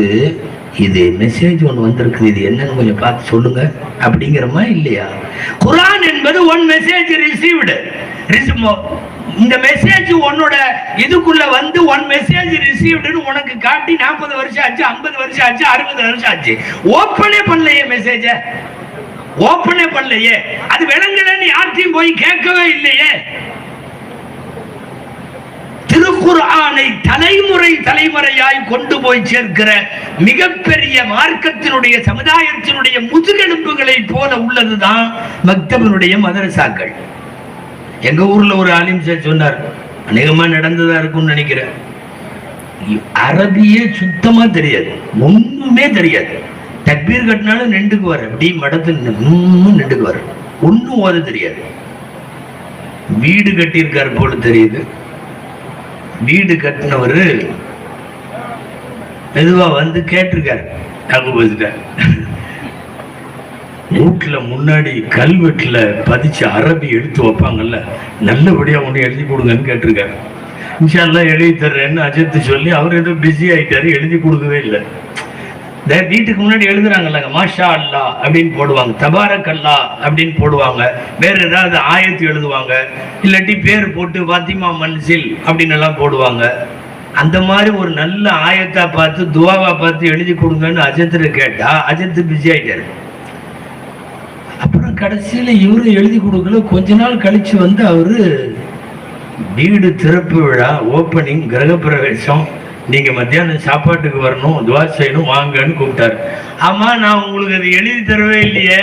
இது மெசேஜ் ஒன்று வந்திருக்குது, இது என்னன்னு கொஞ்சம் பார்த்து சொல்லுங்க அப்படிங்கிறமா இல்லையா? குர்ஆன் என்பது ஒன் மெசேஜ் ரிசீவ்டு. இந்த மெசேஜ் உன்னோட இதுக்குள்ள வந்து ஒன் மெசேஜ் ரிசீவ்டுன்னு உனக்கு காட்டி 40 வருஷம் ஆச்சு, 50 வருஷம் ஆச்சு, 60 வருஷம் ஆச்சு, ஓப்பனே பண்ணலையே மெசேஜ, ஓப்பனே பண்ணலையே. அது விளங்கலன்னு யார்ட்டையும் போய் கேட்கவே இல்லையே. திருக்குர்ஆனை தலைமுறை தலைமுறையாய் கொண்டு போய் சேர்க்கிற மிகப்பெரிய மார்க்கத்தினுடைய சமுதாயத்தினுடைய முதுகெலும்புகளை போல உள்ளதுதான் மக்தபினுடைய மதரசாக்கள். எங்க ஊர்ல ஒரு ஆலிம் சார் சொன்னார், அநேகமா நடந்ததா இருக்கும்னு நினைக்கிறேன், அரபியே சுத்தமா தெரியாது, ஒண்ணுமே தெரியாது. தக்பீர் கட்டினாலும் நின்றுக்கு வர, அப்படி மடத்துல நின்றுக்கு வர, ஒன்னும் ஓத தெரியாது. வீடு கட்டியிருக்காரு போல தெரியுது. வீடு கட்டினவரு மெதுவா வந்து கேட்டிருக்காரு, வீட்டுல முன்னாடி கல்வெட்டுல பதிச்சு அரபி எடுத்து வைப்பாங்கல்ல, நல்லபடியா ஒண்ணு எழுதி கொடுங்கன்னு கேட்டிருக்காரு. இன்ஷா அல்லாஹ் எழுதி தர்றேன்னு அஜித் சொல்லி அவர் ஏதோ பிஸி ஆயிட்டாரு, எழுதி கொடுக்கவே இல்லை. வீட்டுக்கு முன்னாடி எழுதுறாங்கல்ல, மாஷா அல்லா அப்படின்னு போடுவாங்க, தபாரக் அல்லா அப்படின்னு போடுவாங்க, வேற ஏதாவது ஆயத்து எழுதுவாங்க, இல்லாட்டி பேர் போட்டு பாத்திமா மன்சில் அப்படின்னு எல்லாம் போடுவாங்க. அந்த மாதிரி ஒரு நல்ல ஆயத்தா பார்த்து துவாவா பார்த்து எழுதி கொடுங்கன்னு அஜித் கேட்டா அஜித் பிஸி ஆயிட்டாரு. அப்புறம் கடைசியில இவரு எழுதி கொடுக்கல. கொஞ்ச நாள் கழிச்சு வந்து அவரு வீடு திறப்பு விழா, ஓப்பனிங், கிரகப்பிரவேசம், நீங்க மத்தியானம் சாப்பாட்டுக்கு வரணும், துவா செய்யணும், வாங்கன்னு கூப்பிட்டாரு. ஆமா, நான் உங்களுக்கு அது எழுதி தரவே இல்லையே.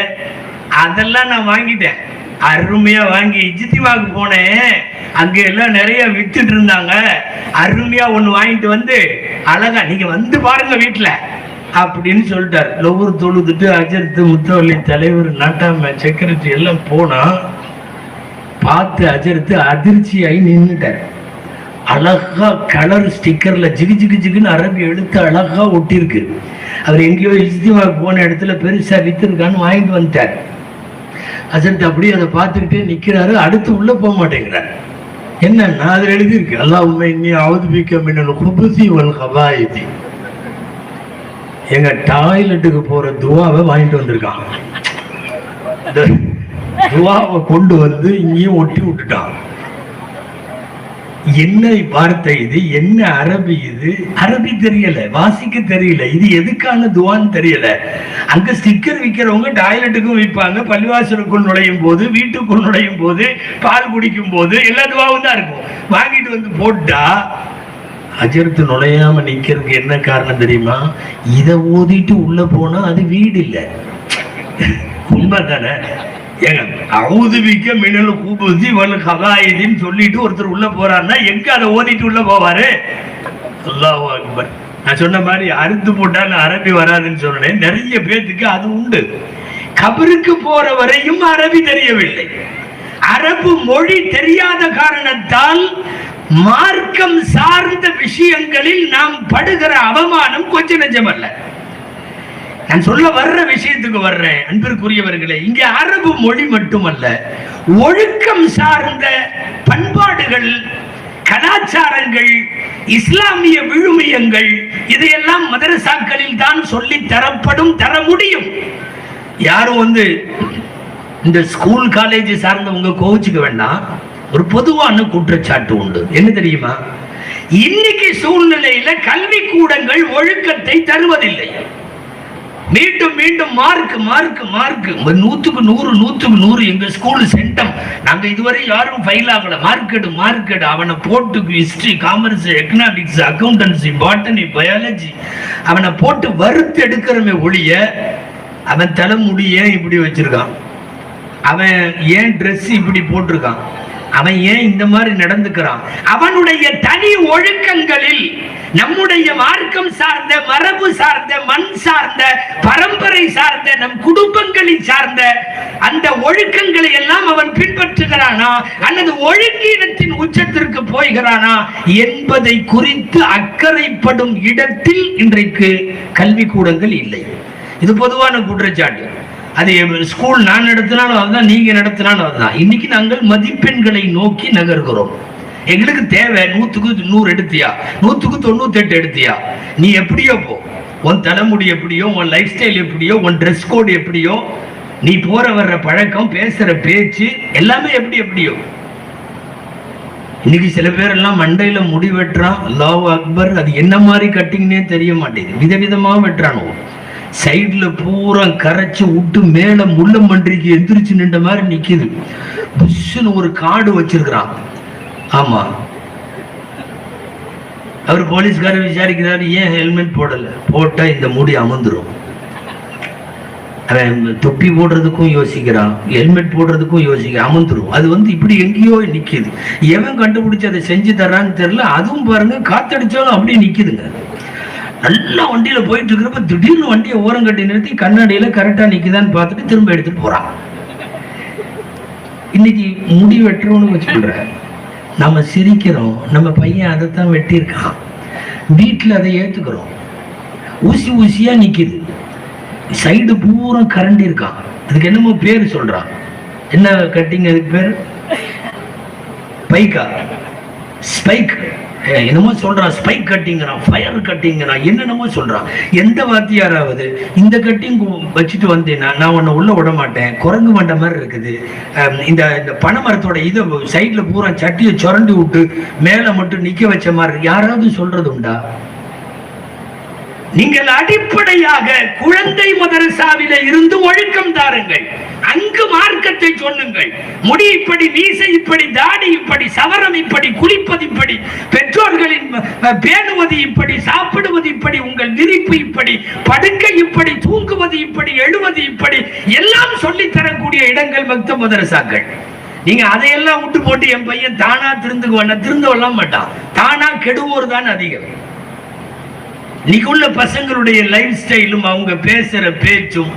அதெல்லாம் நான் வாங்கிட்டேன், அருமையா வாங்கி இஜ்திமாவுக்கு போனேன், அங்க எல்லாம் நிறைய வித்துட்டு இருந்தாங்க, அருமையா ஒண்ணு வாங்கிட்டு வந்து அழகா நீங்க வந்து பாருங்க வீட்டுல அப்படின்னு சொல்லிட்டாரு. லொவ்வொரு தொழுதுட்டு அஜர்த்து, முத்தவள்ளி தலைவர், நாட்டாம, செக்ரட்டரி எல்லாம் போனா பார்த்து அஜர்த்து அதிர்ச்சியாகி நின்றுட்டாரு. அழகா கலர் ஸ்டிக்கர்ல ஜிகு ஜிகு ஜிகுன்னு அரபி எழுத்து அழகா ஒட்டிருக்கு. அவர் எங்கேயோ இஸ்திமா போன இடத்துல பெருசா வித்துருக்கான்னு வாங்கிட்டு வந்துட்டார். அசன்ட் அப்படியே அதை பார்த்துக்கிட்டே நிக்கிறாரு. அடுத்து உள்ள போக மாட்டேங்கிறார். என்னன்னா அதுல எழுதியிருக்கு, அல்லாஹும்ம இன்னி அஊது பிக்க மினல் குபுஸி வல் கபாயிதி. எங்க டாய்லெட்டுக்கு போற துவாவை வாங்கிட்டு வந்திருக்கான். துவாவை கொண்டு வந்து இங்கேயும் ஒட்டி விட்டுட்டான். என்ன வார்த்தை இது, என்ன அரபி இது? அரபி தெரியல, வாசிக்க தெரியல, இது எதுக்கான துவான்னு தெரியல. அங்க ஸ்டிக்கர் விற்கிறவங்க டாய்லெட்டுக்கும் விற்பாங்க, பள்ளிவாசலுக்குள் நுழையும் போது, வீட்டுக்குள் நுழையும் போது, பால் குடிக்கும் போது எல்லா துவாவும் தான் இருக்கும். வாங்கிட்டு வந்து போட்டா அஜர்த்து நுழையாம நிக்கிறதுக்கு என்ன காரணம் தெரியுமா? இதை ஓதிட்டு உள்ள போனா அது வீடு இல்லை. உண்மை தானே? சொல்லிட்டு ஒருத்தர் உள்ள போறாருன்னா எங்க அதை ஓதிட்டு உள்ள போவாரு? அல்லாஹ் அக்பர். நான் சொன்ன மாதிரி அறுத்து போட்டாலும் அரபி வராதுன்னு சொன்னேன். நிறைய பேத்துக்கு அது உண்டு. கபருக்கு போற வரையும் அரபி தெரியவில்லை. அரபு மொழி தெரியாத காரணத்தால் மார்க்கம் சார்ந்த விஷயங்களில் நாம் படுகிற அவமானம் கொஞ்சம் நெஞ்சமல்ல. நான் சொல்ல வர்ற விஷயத்துக்கு வர்றேன். அன்பிற்குரியவர்களே, இங்கே அரபு மொழி மட்டுமல்ல, ஒழுக்கம் சார்ந்த பண்பாடுகள், கலாச்சாரங்கள், இஸ்லாமிய விழுமியங்கள், இதையெல்லாம் மதரசாக்களில் தான் சொல்லி தரப்படும், தர முடியும். யாரும் வந்து இந்த ஸ்கூல் காலேஜ் சார்ந்தவங்க கோவிச்சுக்க வேண்டாம். ஒரு பொதுவான குற்றச்சாட்டு உண்டு. என்ன தெரியுமா? இன்னைக்கு சூழ்நிலையில கல்வி கூடங்கள் ஒழுக்கத்தை தருவதில்லை. மீண்டும் மீண்டும் மார்க் மார்க் மார்க், 100க்கு 100 100க்கு 100. எங்க ஸ்கூல் சென்டம், நாங்க இதுவரை யாரும் ஃபைல் ஆகல. மார்க்கெட் மார்க்கெட் அவனை போட்டு history, commerce, economics, accountancy, botany, biology அவனை போட்டு வறுத்து எடுக்கிறமே ஒழிய அவன் தலைமுடி ஏன் இப்படி வச்சிருக்கான், அவன் ஏன் ட்ரெஸ் இப்படி போட்டிருக்கான், அவன் ஏன் இந்த மாதிரி நடந்துக்கிறான், அவனுடைய தனி ஒழுக்கங்களில் நம்முடைய மார்க்கம் சார்ந்த, மரபு சார்ந்த, மண் சார்ந்த, பரம்பரை சார்ந்த, நம் குடும்பங்களில் சார்ந்த அந்த ஒழுக்கங்களை எல்லாம் அவன் பின்பற்றுகிறானா அல்லது ஒழுங்கீனத்தின் உச்சத்திற்கு போய்கிறானா என்பதை குறித்து அக்கறைப்படும் இடத்தில் இன்றைக்கு கல்வி கூடங்கள் இல்லை. இது பொதுவான குற்றச்சாட்டு. அது ஸ்கூல் நான் நடத்தினாலும் அதுதான், நீங்க நடத்தினாலும் அதுதான். இன்னைக்கு நாங்கள் மதிப்பெண்களை நோக்கி நகர்கிறோம். எங்களுக்கு தேவை 100க்கு 100 எடுத்தியா, 100க்கு 98 எடுத்தியா, நீ எப்படியோ போ, உன் தலைமுடி எப்படியோ, உன் லைஃப் ஸ்டைல் எப்படியோ, உன் ட்ரெஸ் கோட் எப்படியோ, நீ போற வர்ற பழக்கம், பேசுற பேச்சு எல்லாமே எப்படி எப்படியோ. இன்னைக்கு சில பேர் எல்லாம் மண்டையில முடி வெட்டுறான். அல்லாஹ் அக்பர். அது என்ன மாதிரி கட்டிங்னே தெரிய மாட்டேங்குது. விதவிதமா வெட்டுறானோ. சைட்ல பூரா கரைச்சு விட்டு மேல முள்ள மன்றிக்கு எந்திரிச்சு நின்ற மாதிரி நிக்குது. புஷ்னு ஒரு காடு வச்சிருக்கிறான். ஆமா, அவர் போலீஸ்காரர் விசாரிக்கிறாரு, ஏன் ஹெல்மெட் போடல? போட்டா இந்த முடி அமர்ந்துரும். அவன் தொப்பி போடுறதுக்கும் யோசிக்கிறான், ஹெல்மெட் போடுறதுக்கும் யோசிக்கிறான், அமர்ந்துரும். அது வந்து இப்படி எங்கேயோ நிக்குது. எவன் கண்டுபிடிச்சு அதை செஞ்சு தர்றான்னு தெரியல. அதுவும் பாருங்க, காத்தடிச்சாலும் அப்படியே நிக்குதுங்க. நல்லா வண்டியில போயிட்டு இருக்கிறப்ப திடீர்னு வண்டியை ஓரம் கட்டி நிறுத்தி கண்ணாடியில கரெக்டா நிக்குதான்னு பார்த்துட்டு திரும்ப எடுத்துட்டு போறான். இன்னைக்கு முடி வெட்டுறோம்னு வச்சுக்கிற, நம்ம சிரிக்கிறோம், நம்ம பையன் அதைத்தான் வெட்டியிருக்கான், வீட்டுல அதை ஏத்துக்கிறோம். ஊசி ஊசியா நிக்குது, சைடு பூரா கரண்டி இருக்கான். அதுக்கு என்னமோ பேரு சொல்றான். என்ன கட்டிங் அதுக்கு பேரு? பைக்கா, ஸ்பைக், என்னமோ சொல்றான். ஸ்பைக் கட்டிங்கிறான், ஃபயர் கட்டிங்கிறான், என்னென்னமோ சொல்றான். எந்த வாத்தியாராவது இந்த கட்டிங் வச்சுட்டு வந்தேன்னா நான் உன்னை உள்ள விட மாட்டேன், குரங்கு மண்ட மாதிரி இருக்குது, இந்த பனை மரத்தோட இதை சைட்ல பூரா சட்டியை சுரண்டி விட்டு மேல மட்டும் நிக்க வச்ச மாதிரி யாராவது சொல்றது உண்டா? நீங்கள் அடிப்படையாக குழந்தை மதரசாவில இருந்து ஒழுக்கம் தாருங்கள். அங்கு மார்க்கத்தை சொல்லுங்கள். முடி இப்படி, மீசை இப்படி, தாடி இப்படி, சவரம் இப்படி, குளிப்பது இப்படி, பெற்றோர்களின் பேணுவது இப்படி, சாப்பிடுவது இப்படி, உங்கள் விரிப்பு இப்படி, படுக்கை இப்படி, தூங்குவது இப்படி, எழுவது இப்படி, எல்லாம் சொல்லி தரக்கூடிய இடங்கள் மக்தப் மதரசாக்கள். நீங்க அதையெல்லாம் விட்டு போட்டு என் பையன் தானா திருந்துக்குவான, திருந்தவெல்லாம் மாட்டான். தானா கெடுவோர் தான் அதிகம். இன்னைக்கு உள்ள பசங்களுடைய லைஃப் ஸ்டைலும் அவங்க பேசுற பேச்சும்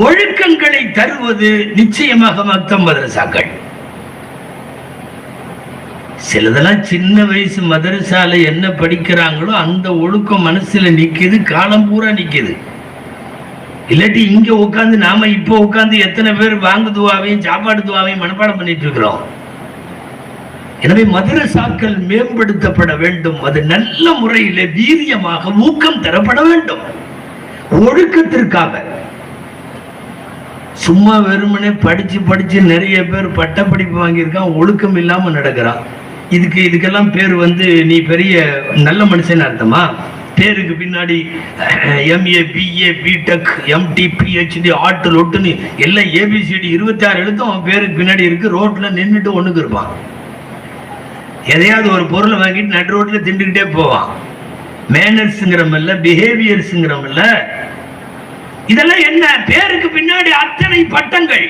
ஒழுக்கங்களை தருவது நிச்சயமாக மக்தப் மதரசாக்கள். சிலதெல்லாம் சின்ன வயசு மதரசால என்ன படிக்கிறாங்களோ அந்த ஒழுக்கம் மனசுல நிக்குது, காலம் பூரா நிக்குது. இல்லாட்டி இங்க உட்காந்து நாம இப்ப உட்காந்து எத்தனை பேர் வாங்கு துவாவையும் சாப்பாடு துவாவையும் மனப்பாடம் பண்ணிட்டு இருக்கிறோம். எனவே மதரசாக்கள் மேம்படுத்தப்பட வேண்டும். அது நல்ல முறையில வீரியமாக ஊக்கம் தரப்பட வேண்டும். ஒழுக்கத்திற்காக சும்மா வெறுமனே படிச்சு படிச்சு நிறைய பேர் பட்ட படிப்பு வாங்கியிருக்கான், ஒழுக்கம் இல்லாம நடக்கிறான். இதுக்கெல்லாம் பேர் நீ பெரிய நல்ல மனுஷன் அர்த்தமா? பேருக்கு பின்னாடி MA BA BTech MT PhD ஆட்டு லொட்டுன்னு எல்லாம் ABCD 26 எழுத்தும் அவன் பேருக்கு பின்னாடி இருக்கு. ரோட்ல நின்றுட்டு ஒண்ணுக்கு இருப்பான். எதையாவது ஒரு பொருளை வாங்கிட்டு நடு ரோட்ல திண்டுகிட்டே போவான். மேனர்ஸ்ங்கிறமல்ல, பிஹேவியர்ஸ்ங்கிறமல்ல. இதெல்லாம் என்ன? பேருக்கு பின்னாடி அத்தனை பட்டங்கள்.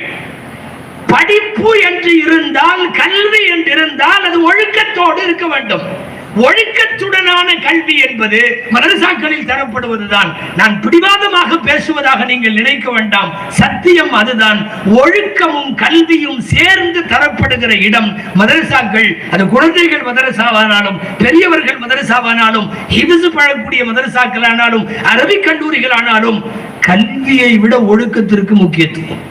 படிப்பு என்று இருந்தால், கல்வி என்று இருந்தால் அது ஒழுக்கத்தோடு இருக்க வேண்டும். ஒழுக்கத்துடனான கல்வி என்பது மதரசாக்களில் தரப்படுவதுதான். நான் பிடிவாதமாக பேசுவதாக நீங்கள் நினைக்க வேண்டாம். சத்தியம் அதுதான். ஒழுக்கமும் கல்வியும் சேர்ந்து தரப்படுகிற இடம் மதரசாக்கள். அது குழந்தைகள் மதரசாவானாலும், பெரியவர்கள் மதரசாவானாலும், ஹிஃப்ஸ் பழக்கூடிய மதரசாக்கள் ஆனாலும், அரபிக் கல்லூரிகள் ஆனாலும், கல்வியை விட ஒழுக்கத்திற்கு முக்கியத்துவம்.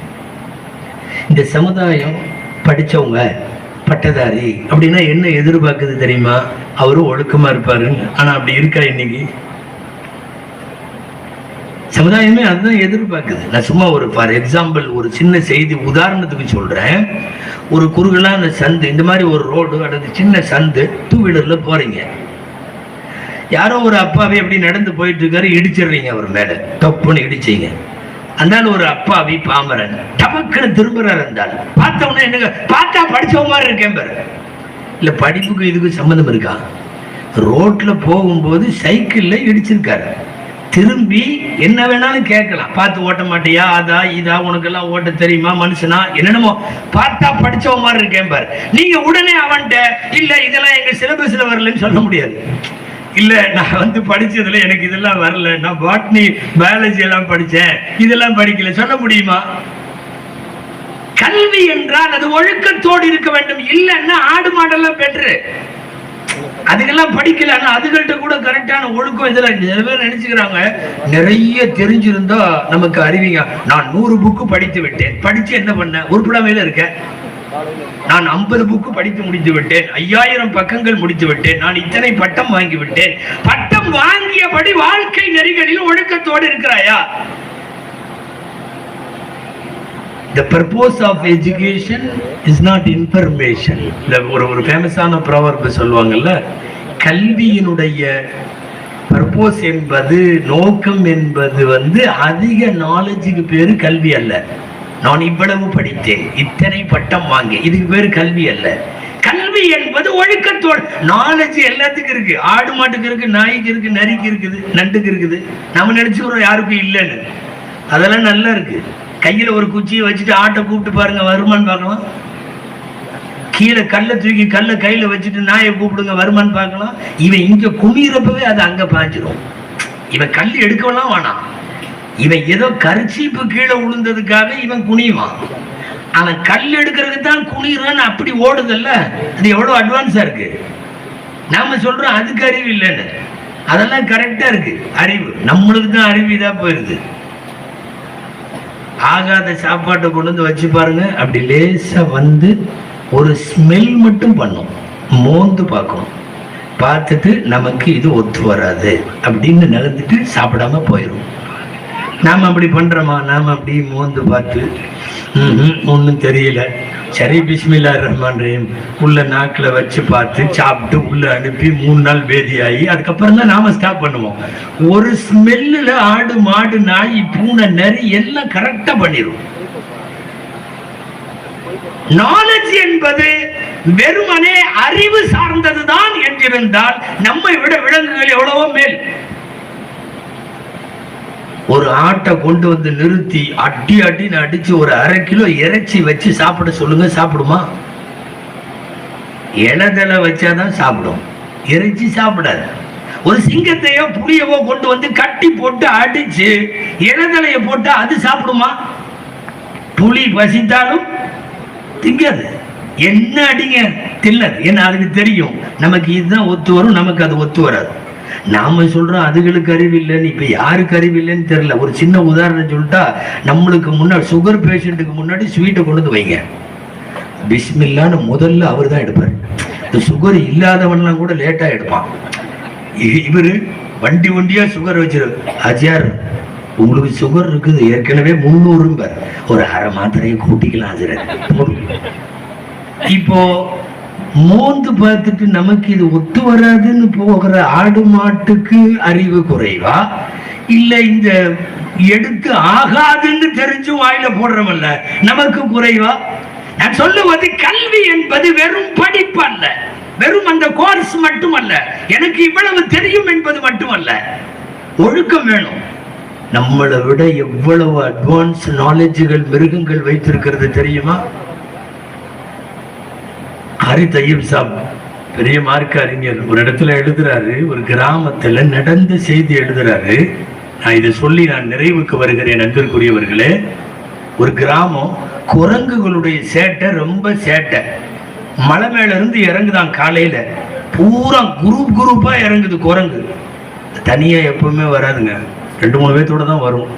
இந்த சமுதாயம் படிச்சவங்க, பட்டதாரி அப்படின்னா என்ன எதிர்பார்க்குது தெரியுமா? அவரும் ஒழுக்கமா இருப்பாரு. ஆனா அப்படி இருக்கா? இன்னைக்கு சமுதாயமே அதுதான் எதிர்பார்க்குது. நான் சும்மா ஃபார் எக்ஸாம்பிள் ஒரு சின்ன செய்தி உதாரணத்துக்கு சொல்றேன். ஒரு குறுகலான சந்து, இந்த மாதிரி ஒரு ரோடு அல்லது சின்ன சந்து, 2 வீலர்ல போறீங்க. யாரோ ஒரு அப்பாவே எப்படி நடந்து போயிட்டு இருக்காரு, இடிச்சிடுறீங்க அவர் மேல, தப்புன்னு இடிச்சீங்க. அந்த ஒரு அப்பாவி பாமரன் டபக்குன்னு திரும்புறாரு. இருந்தால் பார்த்தவொன்னே என்ன பார்த்தா படிச்சவ மாதிரி இருக்கேன் பாரு. இல்ல படிப்புக்கு இதுக்கு சம்மந்தம் இருக்கா? ரோட்ல போகும்போது சைக்கிள்ல இடிச்சிருக்காரு. திரும்பி என்ன வேணாலும் கேட்கலாம். பார்த்து ஓட்ட மாட்டியா, அதா இதா, உனக்கு எல்லாம் ஓட்ட தெரியுமா, மனுஷனா, என்னென்னமோ. பார்த்தா படிச்சவ மாதிரி இருக்கேன் பாரு. நீங்க உடனே அவன்கிட்ட இல்ல இதெல்லாம் எங்க சிலபஸ்ல வரலன்னு சொல்ல முடியாது. இல்ல நான் படிச்சதுல எனக்கு இதெல்லாம் வரல, நான் பாட்னி பயாலஜி எல்லாம் படிச்சேன், இதெல்லாம் படிக்கல சொல்ல முடியுமா? கல்வி என்றால் அது ஒழுக்கத்தோடு இருக்க வேண்டும். இல்லன்னா ஆடு மாடெல்லாம் பெற்று அதுக்கெல்லாம் படிக்கல. ஆனா அதுகள்கிட்ட கூட கரெக்டான ஒழுக்கம் இதெல்லாம் நிறைய பேர் நினைச்சுக்கிறாங்க. நிறைய தெரிஞ்சிருந்தா நமக்கு அறிவிங்க. நான் 100 புக்கு படித்து விட்டேன். படிச்சு என்ன பண்ண? உருப்படாமையில இருக்க. நான் 50 புக்கு படித்து முடித்து விட்டேன், 5000 பக்கங்கள் முடித்து விட்டேன், நான் இத்தனை பட்டம் வாங்கி விட்டேன். பட்டம் வாங்கியபடி வாழ்க்கை நெறிகளில் ஒழுக்கத்தோடு இருக்கிறாயா? The purpose of education is not information. ஒரு ஃபேமஸான ப்ராவர்ப் சொல்லுவாங்கல்ல, கல்வியினுடைய பர்போஸ் என்பது, நோக்கம் என்பது அதிக நாலேஜுக்கு பேரு கல்வி அல்ல. நான் இவ்வளவு படித்தேன், இத்தனை பட்டம் வாங்கி, இதுக்கு பேரு கல்வி அல்ல. கல்வி என்பது ஒழுக்கத்தோடு. நாலேஜ் எல்லாத்துக்கும் இருக்கு. ஆடு மாட்டுக்கு இருக்கு, நாய்க்கு இருக்கு, நரிக்கு இருக்குது, நண்டுக்கு இருக்குது. நம்ம நினைச்சுக்கிறோம் யாருக்கும் இல்லைன்னு. அதெல்லாம் நல்லா இருக்கு. கையில ஒரு குச்சியை வச்சுட்டு ஆட்டை கூப்பிட்டு பாருங்க, வருமானு பார்க்கலாம். கீழே கல்லை தூக்கி கல்லை கையில வச்சுட்டு நாயை கூப்பிடுங்க, வருமானு பார்க்கலாம். இவன் இங்க குமிறப்பவே அது அங்க பாஞ்சிரும். இவன் கல் எடுக்கலாம் வேணாம். இவன் ஏதோ கரிச்சீப்பு கீழே விழுந்ததுக்காக இவன் குனிவான். அவன் கல் எடுக்கிறதுக்கு தான் குனிறான்னு அப்படி ஓடுதல்ல. அது எவ்வளவு அட்வான்ஸா இருக்கு. நாம சொல்றோம் அதுக்கு அறிவு இல்லைன்னு. அதெல்லாம் கரெக்டா இருக்கு அறிவு. நம்மளுக்கு தான் அறிவு இதா போயிருது. ஆகாத சாப்பாட்டை கொண்டு வச்சு பாருங்க, அப்படி லேசா ஒரு ஸ்மெல் மட்டும் பண்ணும், மோந்து பார்க்கணும். பார்த்துட்டு நமக்கு இது ஒத்து வராது அப்படின்னு நிலந்துட்டு சாப்பிடாம போயிடும். நாம அப்படி பண்றோமா? நாம அப்படி மோந்து பார்த்து ஒன்றும் தெரியல, சரி பிஸ்மில்லாஹிர் ரஹ்மானிர் ரஹீம் உள்ள நாக்கில் வச்சு பார்த்து சாப்பிட்டு உள்ள அனுப்பி 3 நாள் பேதியாகி அதுக்கப்புறம் தான் நாம ஸ்டாப் பண்ணுவோம். ஒரு ஸ்மெல்லுல ஆடு மாடு நாய் பூனை நரி எல்லாம் கரெக்டா பண்ணிடும். நாலேஜ் என்பது வெறுமனே அறிவு சார்ந்ததுதான் என்றிருந்தால் நம்மை விட விலங்குகள் எவ்வளவோ மேல். ஒரு ஆட்டை கொண்டு நிறுத்தி அடின்னு அடிச்சு ஒரு 1/2 கிலோ இறைச்சி வச்சு சாப்பிட சொல்லுங்க, சாப்பிடுமா? இளதலை வச்சாதான் சாப்பிடும், இறைச்சி சாப்பிடாது. ஒரு சிங்கத்தையோ புளியவோ கொண்டு கட்டி போட்டு அடிச்சு இளதலைய போட்டா அது சாப்பிடுமா? புலி பசித்தாலும் திங்காது. என்ன அடிங்க தில்லது, ஏன்னா அதுக்கு தெரியும் நமக்கு இதுதான் ஒத்து வரும், நமக்கு அது ஒத்து வராது. நாம சொல்றோம் அதுகளுக்கு அறிவு இல்லைன்னு. இப்ப யாருக்கு அறிவு இல்லைன்னு தெரியல. ஒரு சின்ன உதாரணம் சொல்லிட்டா, நம்மளுக்கு முன்னாடி சுகர் பேஷண்ட்டுக்கு முன்னாடி ஸ்வீட்டை கொண்டு வந்து வைங்க, பிஸ்மில்லான்னு முதல்ல அவர் தான் எடுப்பார். இந்த சுகர் இல்லாதவன்லாம் கூட லேட்டா எடுப்பான். இவரு வண்டி வண்டியா சுகர் வச்சிரு. ஆச்சியார் உங்களுக்கு சுகர் இருக்குது, ஏற்கனவே 300, ஒரு அரை மாத்திரையை கூட்டிக்கலாம் ஆசிரியர். இப்போ மோந்து பார்த்துட்டு நமக்கு இது ஒத்து வராதுன்னு போகிற ஆடு மாட்டுக்கு அறிவு குறைவா, இல்ல இந்த எடுத்து ஆகாதுன்னு தெரிஞ்சும் வாயில போடுறோம்ல நமக்கு குறைவா? நான் சொல்லுவது கல்வி என்பது வெறும் படிப்பு அல்ல, வெறும் அந்த கோர்ஸ் மட்டுமல்ல, எனக்கு இவ்வளவு தெரியும் என்பது மட்டுமல்ல. ஒழுக்கம் வேணும். நம்மளை விட எவ்வளவு அட்வான்ஸ் நாலேஜுகள் மிருகங்கள் வைத்திருக்கிறது தெரியுமா? ஹரி தையப் சாப் பெரிய மார்க்க அறிஞர் ஒரு இடத்துல எழுதுறாரு, ஒரு கிராமத்துல நடந்த செய்தி எழுதுறாரு. நான் இதை சொல்லி நான் நிறைவுக்கு வருகிறேன். அன்பிற்குரியவர்களே, ஒரு கிராமம், குரங்குகளுடைய சேட்டை ரொம்ப சேட்டை. மலை மேல இருந்து இறங்குதான் காலையில, பூரா குரூப்பா இறங்குது குரங்கு. தனியா எப்பவுமே வராதுங்க, 2-3 பேர்த்தோட தான் வரும்.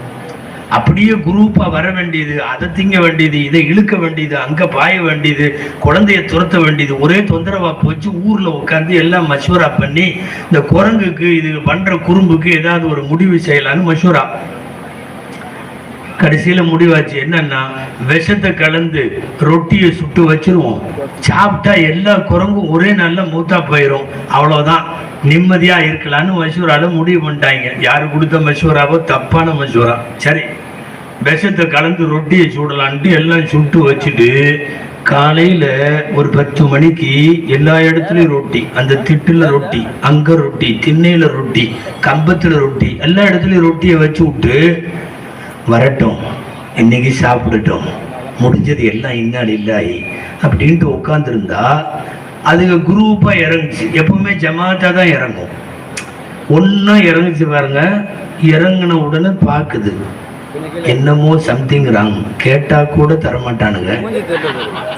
அப்படியே குரூப்பா வர வேண்டியது, அதை திங்க வேண்டியது, இதை இழுக்க வேண்டியது, அங்க பாய வேண்டியது, குழந்தைய துரத்த வேண்டியது, ஒரே தொந்தரவா போச்சு. ஊர்ல உட்காந்து எல்லாம் மஷூரா பண்ணி இந்த குரங்குக்கு இது பண்ற குறும்புக்கு ஏதாவது ஒரு முடிவு செய்யலான்னு மஷூரா. கடைசியில முடிவாச்சு என்னன்னா, விஷத்தை கலந்து ரொட்டியை சுட்டு வச்சிருவோம், சாப்பிட்டா எல்லா குரங்கும் ஒரே நாள்ல மூத்தா போயிரும், அவ்வளவுதான், நிம்மதியா இருக்கலான்னு மஷூரால முடிவு பண்ணிட்டாங்க. யாரு கொடுத்த மஷூராவோ, தப்பான மஷூரா. சரி, விஷத்தை கலந்து ரொட்டியை சுடலான்ட்டு எல்லாம் சுட்டு வச்சுட்டு காலையில ஒரு 10 மணிக்கு எல்லா இடத்துலயும் ரொட்டி, அந்த திட்டுல ரொட்டி, அங்க ரொட்டி, திண்ணையில ரொட்டி, கம்பத்துல ரொட்டி, எல்லா இடத்துலயும் ரொட்டியை வச்சு விட்டு வரட்டும், இன்னைக்கு சாப்பிடட்டும், முடிஞ்சது எல்லாம் இன்னால் இல்லாயி அப்படின்ட்டு உட்காந்துருந்தா அதுங்க குரூப்பா இறங்குச்சு. எப்பவுமே ஜமாத்தா தான் இறங்கும். ஒன்னா இறங்குச்சு பாருங்க. இறங்கின உடனே பாக்குது என்னமோ சம்திங் ராங், கேட்டா கூட தரமாட்டானுங்க.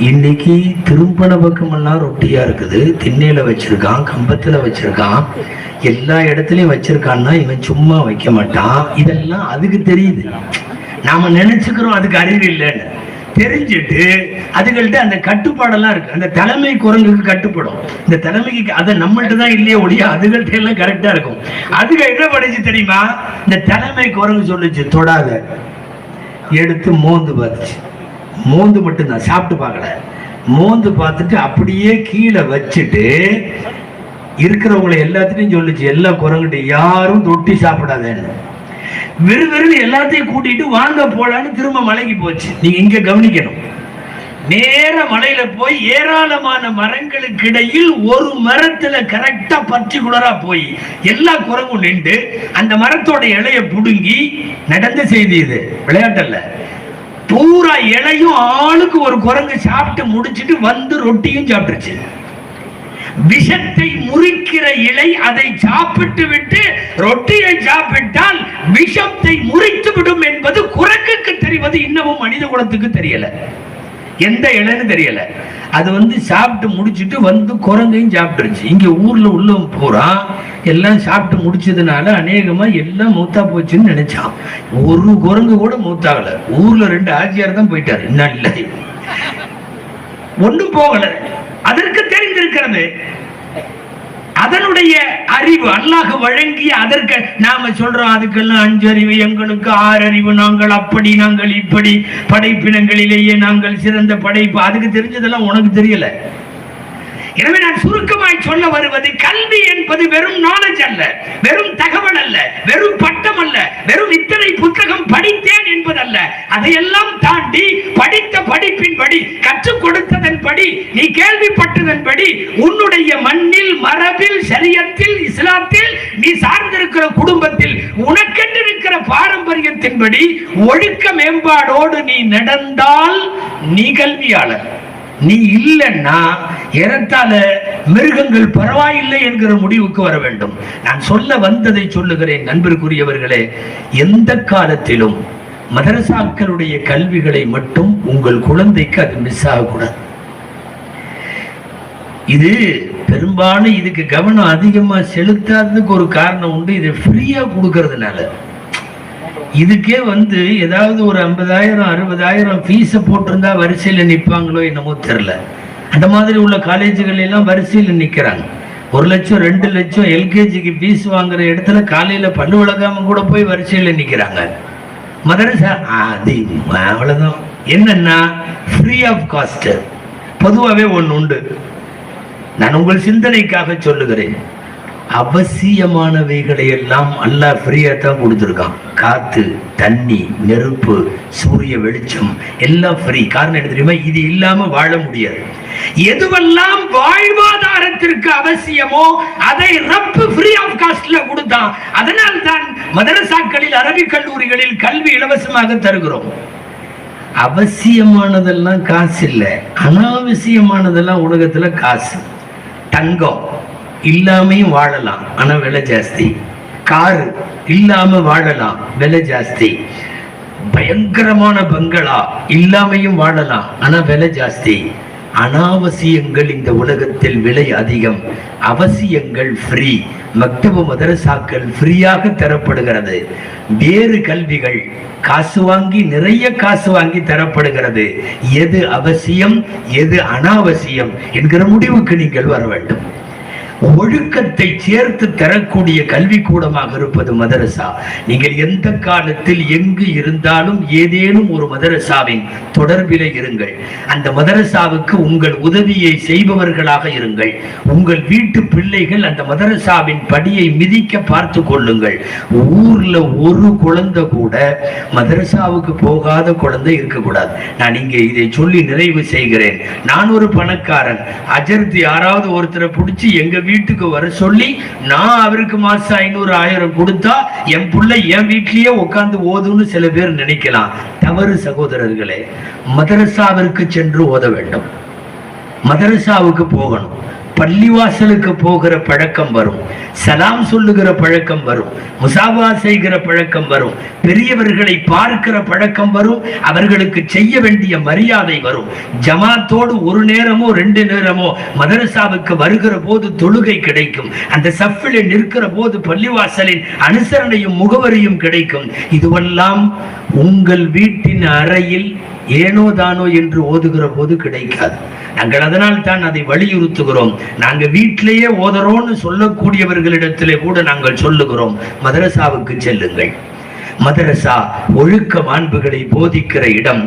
இன்னைக்கு திரும்பன பக்கமெல்லாம் ரொட்டியா இருக்குது, திண்ணையில வச்சிருக்கான், கம்பத்துல வச்சிருக்கான், எல்லா இடத்துலயும் வச்சிருக்கான்னா இவன் சும்மா வைக்க மாட்டான். இதெல்லாம் அதுக்கு தெரியுது. நாம நினைச்சுக்கிறோம் அதுக்கு அறிவு இல்லைன்னு. தெரிஞ்சுட்டு அதுகள்ட்ட அந்த கட்டுப்பாடெல்லாம் இருக்கு. அந்த தலைமை குரங்குக்கு கட்டுப்படும். இந்த தலைமைக்கு அதை நம்மள்ட்ட தான் இல்லையே ஒழிய அதுகள்ட்ட எல்லாம் கரெக்டா இருக்கும். அதுக என்ன படிச்சு தெரியுமா? இந்த தலைமை குரங்கு சொல்லுச்சு தொடாத, எடுத்து மோந்து பார்த்துச்சு. மோந்து மட்டும்தான், சாப்பிட்டு பார்க்கல. மோந்து பார்த்துட்டு அப்படியே கீழே வச்சுட்டு இருக்கிறவங்களை எல்லாத்தையும் சொல்லுச்சு, எல்லா குரங்கிட்ட யாரும் தொட்டி சாப்பிடாதேன்னு. வெறும் எல்லாத்தையும் கூட்டிட்டு வாங்க போலான்னு திரும்ப மலைக்கு போச்சு. நீங்க இங்க கவனிக்கணும். நேர மலையில போய் ஏராளமான மரங்களுக்கு இடையில் ஒரு மரத்துல கரெக்டா பர்டிகுலரா போய் எல்லா குரங்கும் நின்று அந்த மரத்தோட இலைய புடுங்கி, நடந்த செய்தி இது, விளையாட்டல்ல, பூரா இலையும் ஆளுக்கு ஒரு குரங்கு சாப்பிட்டு முடிச்சிட்டு வந்து ரொட்டியும் சாப்பிட்டுருச்சு. விஷத்தை முறிக்கிற இலை அதை சாப்பிட்டு விட்டு ரொட்டியை சாப்பிட்டால் விஷத்தை முறித்து விடும் என்பது குரங்குக்கு தெரிவது இன்னமும் மனித குலத்துக்கு தெரியல. எந்த இலைன்னு தெரியல. அது சாப்பிட்டு முடிச்சுட்டு வந்து குரங்கையும் சாப்பிட்டுருச்சு. இங்க ஊர்ல உள்ள பூரா எல்லாம் சாப்பிட்டு முடிச்சதுனால அநேகமா எல்லாம் மூத்தா போச்சுன்னு நினைச்சான். ஒரு குரங்கு கூட மூத்தாகல. ஊர்ல 2 ஆட்சியார் தான் போயிட்டாரு. என்ன இல்லை, ஒண்ணும் போகல. அதற்கு தெரிந்திருக்கிறது. அதனுடைய அறிவு அல்லாஹ் வழங்கிய, அதற்கு நாம சொல்றோம் அதுக்கெல்லாம் 5 அறிவு, எங்களுக்கு 6 அறிவு, நாங்கள் அப்படி, நாங்கள் இப்படி, படைப்பினங்களிலேயே நாங்கள் சிறந்த படைப்பு. அதுக்கு தெரிஞ்சதெல்லாம் உனக்கு தெரியல. எனவே நான் சுருக்கமாய் சொல்ல வருவது, கல்வி என்பது வெறும் நாலேஜ் அல்ல, வெறும் தகவல் அல்ல, வெறும் பட்டம் அல்ல, வெறும் இத்தனை புத்தகம் படித்தேன் என்பதல்ல. அதையெல்லாம் தாண்டி படித்த படிப்பின்படி, கற்றுக் கொடுத்ததன்படி, நீ கேள்விப்பட்டதன்படி, உன்னுடைய மண்ணில், மரபில், ஷரியத்தில், இஸ்லாத்தில், நீ சார்ந்திருக்கிற குடும்பத்தில் உனக்கென்று இருக்கிற பாரம்பரியத்தின்படி ஒழுக்க மேம்பாடோடு நீ நடந்தால் நீ கல்வியாளர். நீ இல்லைன்னா ஏறத்தாழ மிருகங்கள் பரவாயில்லை என்கிற முடிவுக்கு வர வேண்டும். நான் சொல்ல வந்ததை சொல்லுகிறேன். நண்பருக்குரியவர்களே, எந்த காலத்திலும் மதரசாக்களுடைய கல்விகளை மட்டும் உங்கள் குழந்தைக்கு அது மிஸ் ஆகக்கூடாது. இது பெரும்பாலும் இதுக்கு கவனம் அதிகமா செலுத்தாததுக்கு ஒரு காரணம் உண்டு. இதை ஃப்ரீயா கொடுக்கறதுனால. இதுக்கே ஏதாவது ஒரு 50,000 60,000 ஃபீஸை போட்டிருந்தா வரிசையில் நிற்பாங்களோ என்னமோ தெரியல. அந்த மாதிரி உள்ள காலேஜுகள் எல்லாம் வரிசையில் நிற்கிறாங்க. 1 லட்சம் 2 லட்சம் எல்கேஜிக்கு ஃபீஸ் வாங்குற இடத்துல காலையில பல்லு விளக்காம கூட போய் வரிசையில் நிற்கிறாங்க. மதரசா அது அவ்வளவுதான். என்னன்னா ஃப்ரீ ஆஃப் காஸ்ட். பொதுவாகவே ஒன்று உண்டு, நான் உங்கள் சிந்தனைக்காக சொல்லுகிறேன். அவசியமானவைகளை எல்லாம் அல்லாஹ் ஃப்ரீயா தான் கொடுத்துருக்கான். காத்து, தண்ணி, நெருப்பு, சூரிய வெளிச்சம் எல்லாம் ஃப்ரீ. காரணம் என்ன தெரியுமா? இது இல்லாம வாழ முடியாது. எதுவெல்லாம் வாழ்வாதாரத்திற்கு அவசியமோ அதை ரப்பு ஃப்ரீ ஆஃப் காஸ்ட்ல கொடுத்தான். அதனால் தான் மதரசாக்களில், அரபிக் கல்லூரிகளில் கல்வி இலவசமாக தருகிறோம். அவசியமானதெல்லாம் காசு இல்லை, அனாவசியமானதெல்லாம் உலகத்துல காசு. தங்கம் இல்லாமையும் வாழலாம், ஆனா விலை ஜாஸ்தி. காரு இல்லாம வாழலாம், விலை ஜாஸ்தி. பயங்கரமான பங்களா இல்லாமையும் வாழலாம், ஆனா விலை ஜாஸ்தி. அனாவசியங்கள் இந்த உலகத்தில் விலை அதிகம், அவசியங்கள் ஃப்ரீ. மக்தபு மதரசாக்கள் ஃப்ரீயாக தரப்படுகிறது. வேறு கல்விகள் காசு வாங்கி, நிறைய காசு வாங்கி தரப்படுகிறது. எது அவசியம், எது அனாவசியம் என்கிற முடிவுக்கு நீங்கள் வர வேண்டும். ஒழுக்கத்தை சேர்த்து தரக்கூடிய கல்வி கூடமாக இருப்பது மதரசா. நீங்கள் எந்த காலத்தில் எங்கு இருந்தாலும் ஏதேனும் ஒரு மதரசாவின் தொடர்பிலே இருங்கள். அந்த மதரசாவுக்கு உங்கள் உதவியை செய்பவர்களாக இருங்கள். உங்கள் வீட்டு பிள்ளைகள் அந்த மதரசாவின் படியை மிதிக்க பார்த்து கொள்ளுங்கள். ஊர்ல ஒரு குழந்தை கூட மதரசாவுக்கு போகாத குழந்தை இருக்கக்கூடாது. நான் இங்கே இதை சொல்லி நிறைவு செய்கிறேன். நான் ஒரு பணக்காரன், அஜர்த்தி யாராவது ஒருத்தரை பிடிச்சி எங்க வீட்டுக்கு வர சொல்லி நான் அவருக்கு மாசம் 500 1000 கொடுத்தா என் பிள்ளை என் வீட்லயே உட்கார்ந்து ஓதுன்னு சில பேர் நினைக்கலாம். தவறு சகோதரர்களே. மதரசாவிற்கு சென்று ஓத வேண்டும், மதரசாவுக்கு போகணும். பள்ளிவாசலுக்கு போகிற பழக்கம் வரும், சலாம் சொல்லுகிற பழக்கம் வரும், முசாபா செய்கிற பழக்கம் வரும், பெரியவர்களை பார்க்கிற பழக்கம் வரும், அவர்களுக்கு செய்ய வேண்டிய மரியாதை வரும். ஜமாத்தோடு ஒரு நேரமோ 2 நேரமோ மதரசாவுக்கு வருகிற போது தொழுகை கிடைக்கும். அந்த சஃபிலே நிற்கிற போது பள்ளிவாசலின் அனுசரணையும் முகவரியும் கிடைக்கும். இதுவெல்லாம் உங்கள் வீட்டின் அறையில் ஏனோ தானோ என்று ஓதுகிற போது கிடைக்காது. நாங்கள் அதனால் தான் அதை வலியுறுத்துகிறோம். நாங்க வீட்டிலேயே ஓதுறோம்னு சொல்லக்கூடியவர்களிடத்திலே கூட நாங்கள் சொல்லுகிறோம், மதரசாவுக்கு செல்லுங்கள். மதரசா ஒழுக்க மாண்புகளை போதிக்கிற இடம்.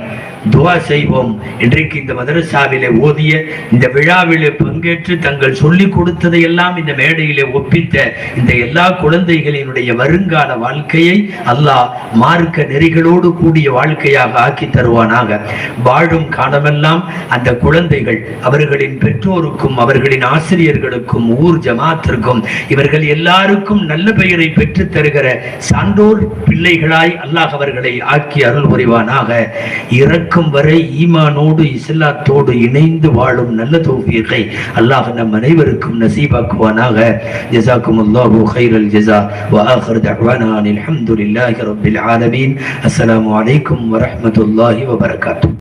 துவா செய்வோம். இன்றைக்கு இந்த மதரசாவிலே ஓதிய, இந்த விழாவிலே பங்கேற்று தங்கள் சொல்லிக் கொடுத்ததை எல்லாம் இந்த மேடையிலே ஒப்பித்த இந்த எல்லா குழந்தைகளினுடைய வருங்கால வாழ்க்கையை அல்லாஹ் மார்க்க நெறிகளோடு கூடிய வாழ்க்கையாக ஆக்கி தருவானாக. வாழும் காலமெல்லாம் அந்த குழந்தைகள் அவர்களின் பெற்றோருக்கும் அவர்களின் ஆசிரியர்களுக்கும் ஊர் ஜமாத்திற்கும் இவர்கள் எல்லாருக்கும் நல்ல பெயரை பெற்று தருகிற சான்றோர் பிள்ளைகளாய் அல்லாஹ் அவர்களை ஆக்கி அருள் புரிவானாக. இறக்கும் வரை ஈமானோடு இஸ்லாத்தோடு இணைந்து வாழும் நல்ல தௌஃபீகை அல்லாஹ் நம் அனைவருக்கும் நசீபாக்குவானாக. ஜஸாக்குமுல்லாஹு கைரல் ஜஸா வ ஆகிர் தஅவானா அல்ஹம்துலில்லாஹி ரப்பில் ஆலமீன். அஸ்ஸலாமு அலைக்கும் வ ரஹ்மத்துல்லாஹி வ பரகாத்துஹு.